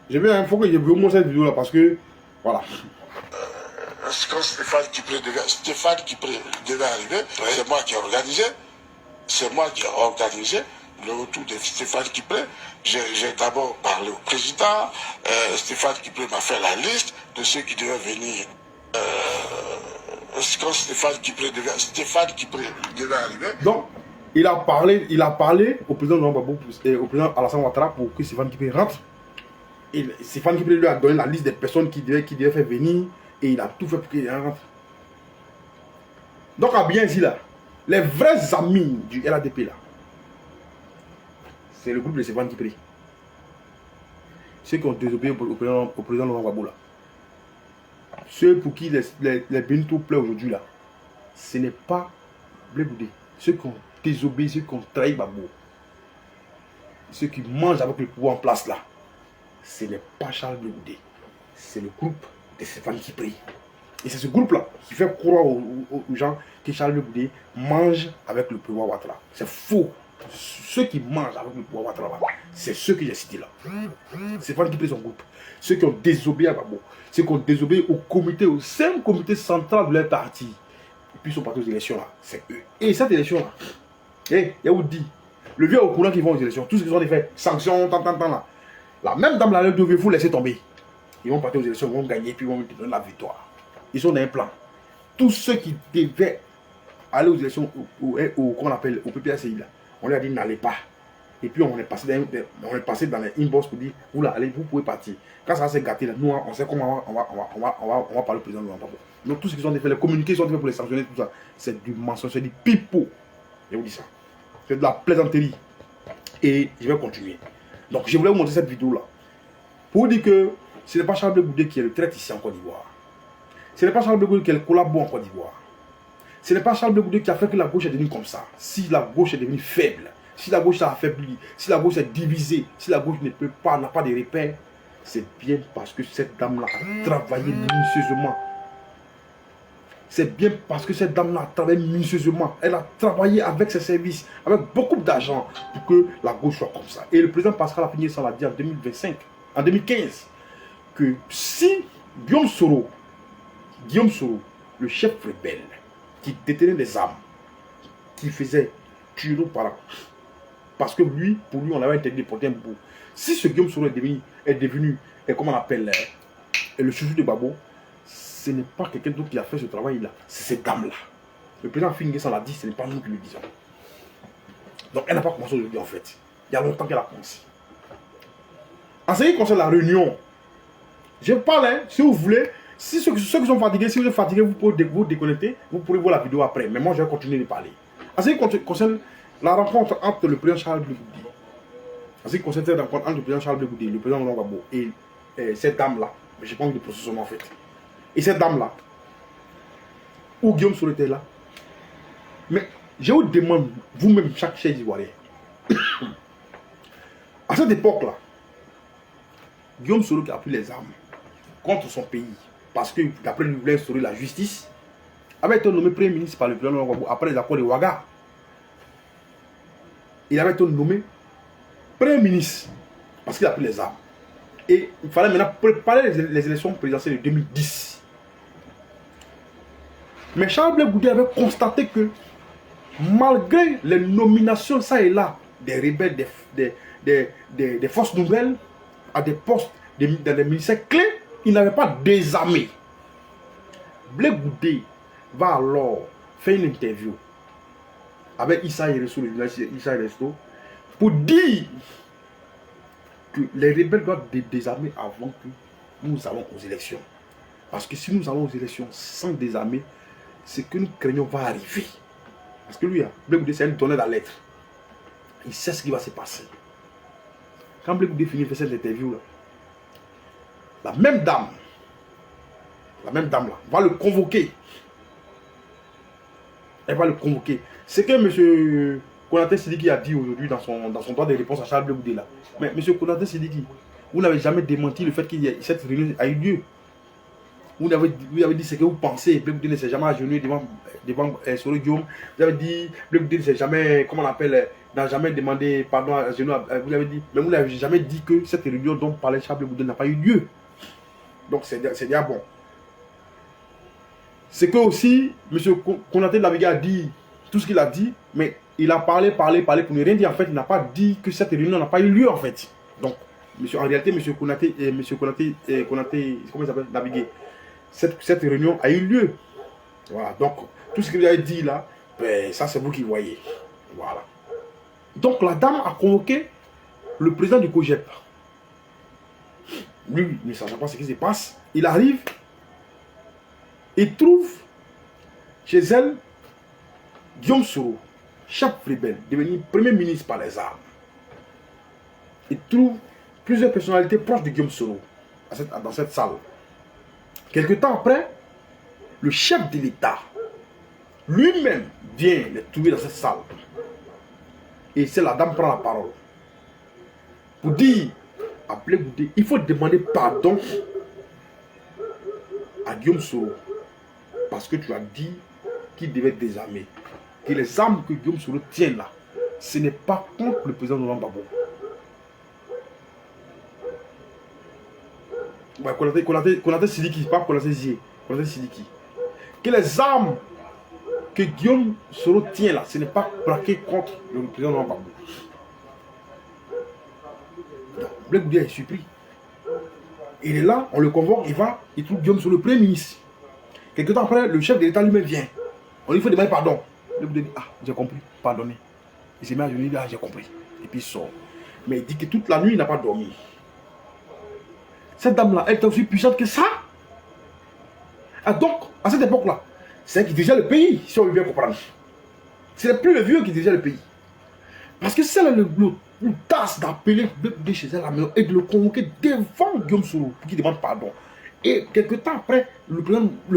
J'ai bien il faut que je vous montre cette vidéo là parce que voilà. Quand Stéphane Kipré devait arriver, c'est moi qui ai organisé. C'est moi qui ai organisé le retour de Stéphane Kipré. J'ai d'abord parlé au président. Stéphane Kipré m'a fait la liste de ceux qui devaient venir. Quand Stéphane Kipré devait arriver. Donc, il a parlé au président Laurent Gbagbo et au président Alassane Ouattara pour que Stéphane Kipré rentre. Et Stéphane Kipré lui a donné la liste des personnes qui devaient faire venir et il a tout fait pour qu'il rentre. Donc, à bien ici là, les vrais amis du LADP là, c'est le groupe de Stéphane Kipré. Ceux qui ont désobéi au président Laurent Gbagbo là. Ceux pour qui les Benito pleurent aujourd'hui là, ce n'est pas Blé Goudé. Ceux qui ont désobéi, ceux qui ont trahi Gbagbo, ceux qui mangent avec le pouvoir en place là, ce n'est pas Charles Blé Goudé. C'est le groupe de Stéphane Kipré. Et c'est ce groupe-là qui fait croire aux gens que Charles Blé Goudé mange avec le pouvoir Ouattara. C'est faux. Ceux qui mangent avec le pouvoir Ouattara, c'est ceux que j'ai cités là. C'est pas qui prennent son groupe. Ceux qui ont désobéi à Gbagbo. Ceux qui ont désobéi au comité, au sein comité central de leur parti. Et puis ils sont partis aux élections là. C'est eux. Et cette élection là, il y a où dit, le vieux au courant qui vont aux élections, tout ce qu'ils ont fait, sanctions, tant là. La même dame là, devez-vous laisser tomber. Ils vont partir aux élections, ils vont gagner, puis ils vont donner la victoire. Ils sont dans un plan. Tous ceux qui devaient aller aux élections, comment on appelle, au PPACI, là, on leur a dit n'allez pas. Et puis on est passé dans les inbox pour dire, vous là, allez, vous pouvez partir. Quand ça s'est gâté, là, nous, on sait comment on va parler au président de l'Empire. Donc tout ce qu'ils ont fait, les communiqués sont faits pour les sanctionner, tout ça, c'est du mensonge, c'est du pipeau. Je vous dis ça. C'est de la plaisanterie. Et je vais continuer. Donc je voulais vous montrer cette vidéo là. Pour vous dire que ce n'est pas Charles Blé Goudé qui est le traître ici en Côte d'Ivoire. Ce n'est pas Charles Blé Goudé qui est le collabo en Côte d'Ivoire. Ce n'est pas Charles Blé Goudé qui a fait que la gauche est devenue comme ça. Si la gauche est devenue faible, si la gauche s'est affaiblie, si la gauche est divisée, si la gauche n'a pas de repères, c'est bien parce que cette dame-là a travaillé minutieusement. C'est bien parce que cette dame-là a travaillé minutieusement. Elle a travaillé avec ses services, avec beaucoup d'argent pour que la gauche soit comme ça. Et le président Pascal Affi-N'Guessan l'a dit en 2025, en 2015, que si Guillaume Soro, le chef rebelle, qui détenait des armes, qui faisait tuer par là, parce que lui, pour lui, on avait interdit de porter un bout. Si ce Guillaume Soro est devenu comment on appelle, le chouchou de Gbagbo, ce n'est pas quelqu'un d'autre qui a fait ce travail-là, c'est cette dame-là. Le président Affi-N'Guessan l'a dit, ce n'est pas nous qui le disons. Donc elle n'a pas commencé aujourd'hui en fait. Il y a longtemps qu'elle a commencé. En ce qui concerne la réunion, je parle, hein, si vous voulez, si ceux qui sont fatigués, si vous êtes fatigués, vous pouvez vous déconnecter, vous pourrez voir la vidéo après. Mais moi, je vais continuer de parler. En ce qui concerne la rencontre entre le président Charles Blé Goudé, en ce qui concerne cette rencontre entre le président Charles Blé Goudé, le président Laurent Gbagbo et cette dame-là, mais je pense de processus en fait. Et cette dame-là, où Guillaume Soro était là, mais je vous demande, vous-même, chaque chef ivoirien, à cette époque-là, Guillaume Soro qui a pris les armes contre son pays, parce que d'après lui, il voulait instaurer la justice, avait été nommé Premier ministre par le président Laurent Gbagbo après les accords de Ouaga. Il avait été nommé Premier ministre parce qu'il a pris les armes. Et il fallait maintenant préparer les élections présidentielles de 2010. Mais Charles Blé Goudé avait constaté que malgré les nominations ça et là des rebelles, des forces nouvelles à des postes dans des ministères clés, il n'avait pas désarmé. Blé Goudé va alors faire une interview avec Issa Yereso, le journaliste Issa Yereso, pour dire que les rebelles doivent désarmer avant que nous allons aux élections. Parce que si nous allons aux élections sans désarmer, ce que nous craignons va arriver. Parce que lui, Blé Goudé, c'est un donneur la lettre. Il sait ce qui va se passer. Quand Blé Goudé finit de faire cette interview, là, la même dame là, va le convoquer. Elle va le convoquer. C'est que M. Konaté Sidiki a dit aujourd'hui dans son droit de réponse à Charles Blé Goudé là. Mais M. Konaté Sidiki, vous n'avez jamais démenti le fait que cette réunion a eu lieu. Vous avez dit ce que vous pensez. Blé Goudé ne s'est jamais agenouillé devant Soro Guillaume. Vous avez dit Blé Goudé ne s'est jamais, comment on appelle, n'a jamais demandé pardon à genoux. Vous avez dit, mais vous n'avez jamais dit que cette réunion dont parlait Charles Blé Goudé n'a pas eu lieu. Donc c'est déjà bon. C'est que aussi, M. Konaté Lavega a dit tout ce qu'il a dit, mais il a parlé pour ne rien dire. En fait, il n'a pas dit que cette réunion n'a pas eu lieu en fait. Donc, en réalité, M. Konaté, comment il s'appelle, Navigué, cette réunion a eu lieu. Voilà, donc tout ce que vous avez dit là, ben, ça c'est vous qui voyez. Voilà. Donc la dame a convoqué le président du COGEP. Lui, ne sachant pas ce qui se passe, il arrive et trouve chez elle Guillaume Soro, chef rebelle, devenu premier ministre par les armes. Il trouve plusieurs personnalités proches de Guillaume Soro dans cette salle. Quelque temps après, le chef de l'État lui-même vient les trouver dans cette salle. Et c'est la dame prend la parole pour dire à Blé Goudé, il faut demander pardon à Guillaume Soro parce que tu as dit qu'il devait désarmer. Que les armes que Guillaume Soro tient là, ce n'est pas contre le président Laurent Gbagbo. Ouais, Konaté Sidiki, pas Konaté Zié, Konaté Sidiki. Que les armes que Guillaume Soro tient là, ce n'est pas braqué contre le président Laurent Gbagbo. Blé Goudé est surpris. Il est là, on le convoque, il trouve Guillaume Soro le premier ministre. Quelque temps après, le chef de l'État lui-même vient. On lui fait demander pardon. Blé Goudé dit, ah, j'ai compris, pardonnez. Il s'est mis à genoux, il dit, ah, j'ai compris. Et puis il sort. Mais il dit que toute la nuit, il n'a pas dormi. Cette dame-là, elle est aussi puissante que ça. Ah, donc, à cette époque-là, c'est elle qui dirigeait le pays, si on veut bien comprendre. Ce n'est plus le vieux qui dirigeait le pays. Parce que c'est l'audace d'appeler Blé chez elle à la maison et de le convoquer devant Guillaume Soro pour qu'il demande pardon. Et quelques temps après, le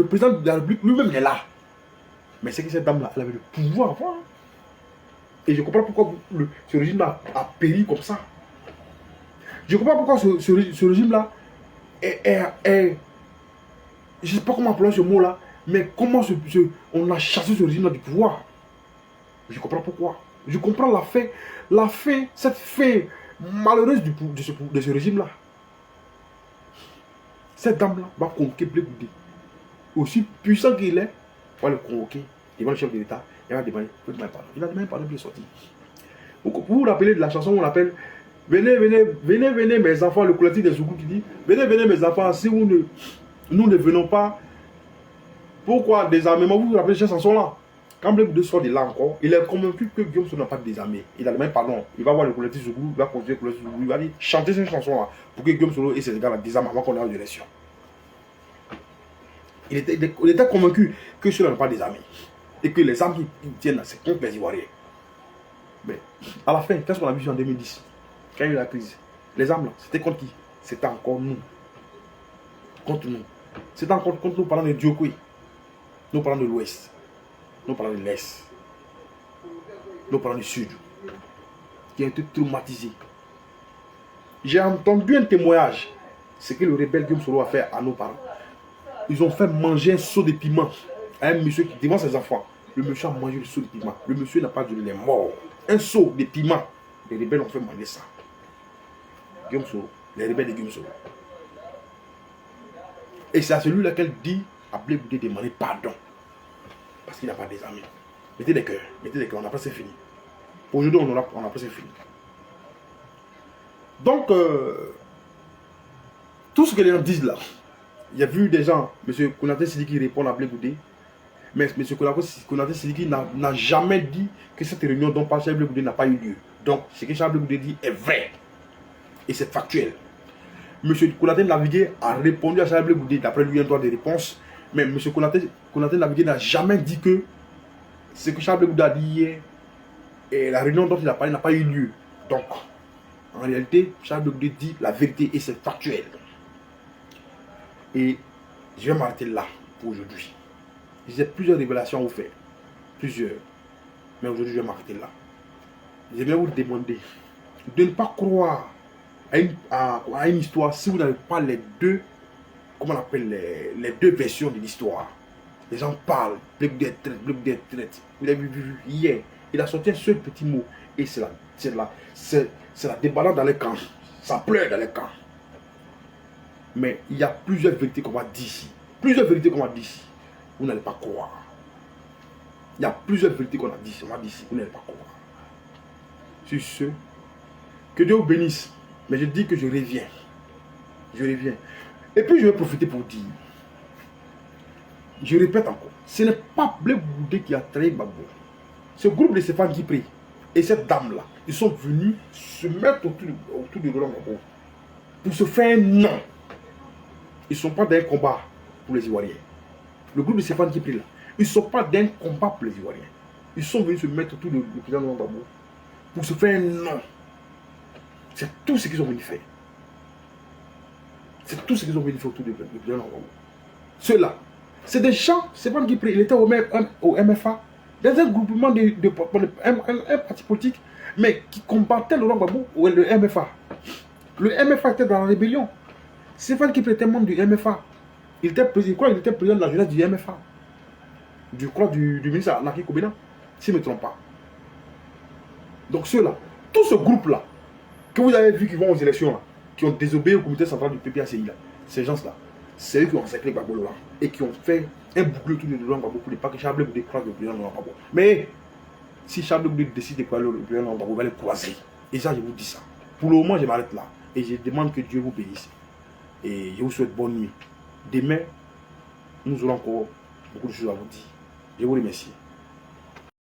président de la République lui-même est là. Mais c'est que cette dame-là, elle avait le pouvoir avant. Et je ne comprends pas pourquoi ce régime-là a péri comme ça. Je ne comprends pas pourquoi ce régime-là est. Je ne sais pas comment appeler ce mot-là, mais comment on a chassé ce régime-là du pouvoir. Je comprends pourquoi. Je comprends cette fin malheureuse de ce régime-là. Cette dame-là va convoquer Blé Goudé. Aussi puissant qu'il est, on va le convoquer devant le chef de l'État. Il va demander pardon. Il a demandé pardon pour sortir. Vous vous rappelez de la chanson où on appelle venez mes enfants, le collectif des Zougou qui dit venez mes enfants, si nous ne venons pas, pourquoi désarmement? Vous vous rappelez de cette chanson-là? Quand Blé Goudé sort de là encore, il est convaincu que Guillaume Soro n'a pas désarmé. Il a demandé pardon. Il va voir le collectif Zougou, il va continuer le collectif Zougou, il va dire chanter cette chanson-là pour que Guillaume Soro et ses gars la désarment avant qu'on ait une élection. Il était convaincu que cela n'a pas désarmé. Et que les armes qui tiennent là, c'est contre les Ivoiriens. Mais à la fin, qu'est-ce qu'on a vu en 2010? Quand il y a eu la crise, les armes là, c'était contre qui? C'était encore nous. Contre nous. C'était encore contre nous parlant de Diokoui. Nous parlant de l'Ouest. Nous parlant de l'Est. Nous parlant du Sud. Qui a été traumatisé. J'ai entendu un témoignage. Ce que le rebelle Guillaume Soro a fait à nos parents. Ils ont fait manger un seau de piment à un monsieur qui, devant ses enfants. Le monsieur a mangé le seau de piment. Le monsieur n'a pas donné les morts. Un seau de piment. Les rebelles ont fait manger ça. Guillaume Soro. Les rebelles de Guillaume Soro. Et c'est à celui-là qu'elle dit à Blé Goudé de demander pardon. Parce qu'il n'a pas des amis. Mettez des cœurs. On a presque fini. Pour aujourd'hui, on a presque fini. Donc, tout ce que les gens disent là, il y a vu des gens, M. Konaté Sidiki répond à Blé Goudé, mais M. Konaté Sidiki n'a jamais dit que cette réunion dont parle Charles Blé Goudé n'a pas eu lieu. Donc, ce que Charles Blé Goudé dit est vrai. Et c'est factuel. M. Konaté Navigué a répondu à Charles Blé Goudé, d'après lui un droit de réponse, mais M. Konaté Navigué n'a jamais dit que ce que Charles Blé Goudé a dit hier, et la réunion dont il a parlé n'a pas eu lieu. Donc, en réalité, Charles Blé Goudé dit la vérité et c'est factuel. Et je vais m'arrêter là pour aujourd'hui. J'ai plusieurs révélations à vous faire. Plusieurs. Mais aujourd'hui, je vais m'arrêter là. Je vais vous demander de ne pas croire à une histoire si vous n'avez pas les deux, comment on appelle, les deux versions de l'histoire. Les gens parlent, Blé Goudé traite. Vous l'avez vu hier. Il a sorti un seul petit mot. Et c'est la déballade dans les camps. Ça pleure dans les camps. Mais il y a plusieurs vérités qu'on va dire ici. Vous n'allez pas croire. Il y a plusieurs vérités qu'on a dit ici. Vous n'allez pas croire. Sur ce, que Dieu vous bénisse. Mais je dis que je reviens. Et puis je vais profiter pour dire. Je répète encore. Ce n'est pas Blé Goudé qui a trahi Gbagbo. Ce groupe de Stéphane Guipré et cette dame-là, ils sont venus se mettre autour de Laurent Gbagbo pour se faire un nom. Ils ne sont pas dans un combat pour les Ivoiriens. Le groupe de Stéphane Guipré là, ils ne sont pas dans un combat pour les Ivoiriens. Ils sont venus se mettre autour du président Laurent Gbagbo pour se faire un nom. C'est tout ce qu'ils ont venu faire. Autour du président Laurent Gbagbo. Ceux-là, c'est des gens, Stéphane Guipré, il était au MFA, dans un groupement un parti politique, mais qui combattait Laurent Gbagbo ou le MFA. Le MFA était dans la rébellion. Stéphane Guipré était membre du MFA. Il était président de la jeunesse du MFA. du ministre Naki Kobena, si je ne me trompe pas. Donc ceux-là, tout ce groupe-là, que vous avez vu qui vont aux élections, là, qui ont désobéi au comité central du PPACI, là, ces gens-là, c'est eux qui ont encerclé Gbagbo là, et qui ont fait un bouclier autour de Laurent Gbagbo pour ne pas que Charles Boudé croise le président Laurent Gbagbo. Mais si Charles Boudé décide de croiser le président Laurent Gbagbo, il va les croiser. Et ça, je vous dis ça. Pour le moment, je m'arrête là. Et je demande que Dieu vous bénisse. Et je vous souhaite bonne nuit. Demain, nous aurons encore beaucoup de choses à vous dire. Je vous remercie.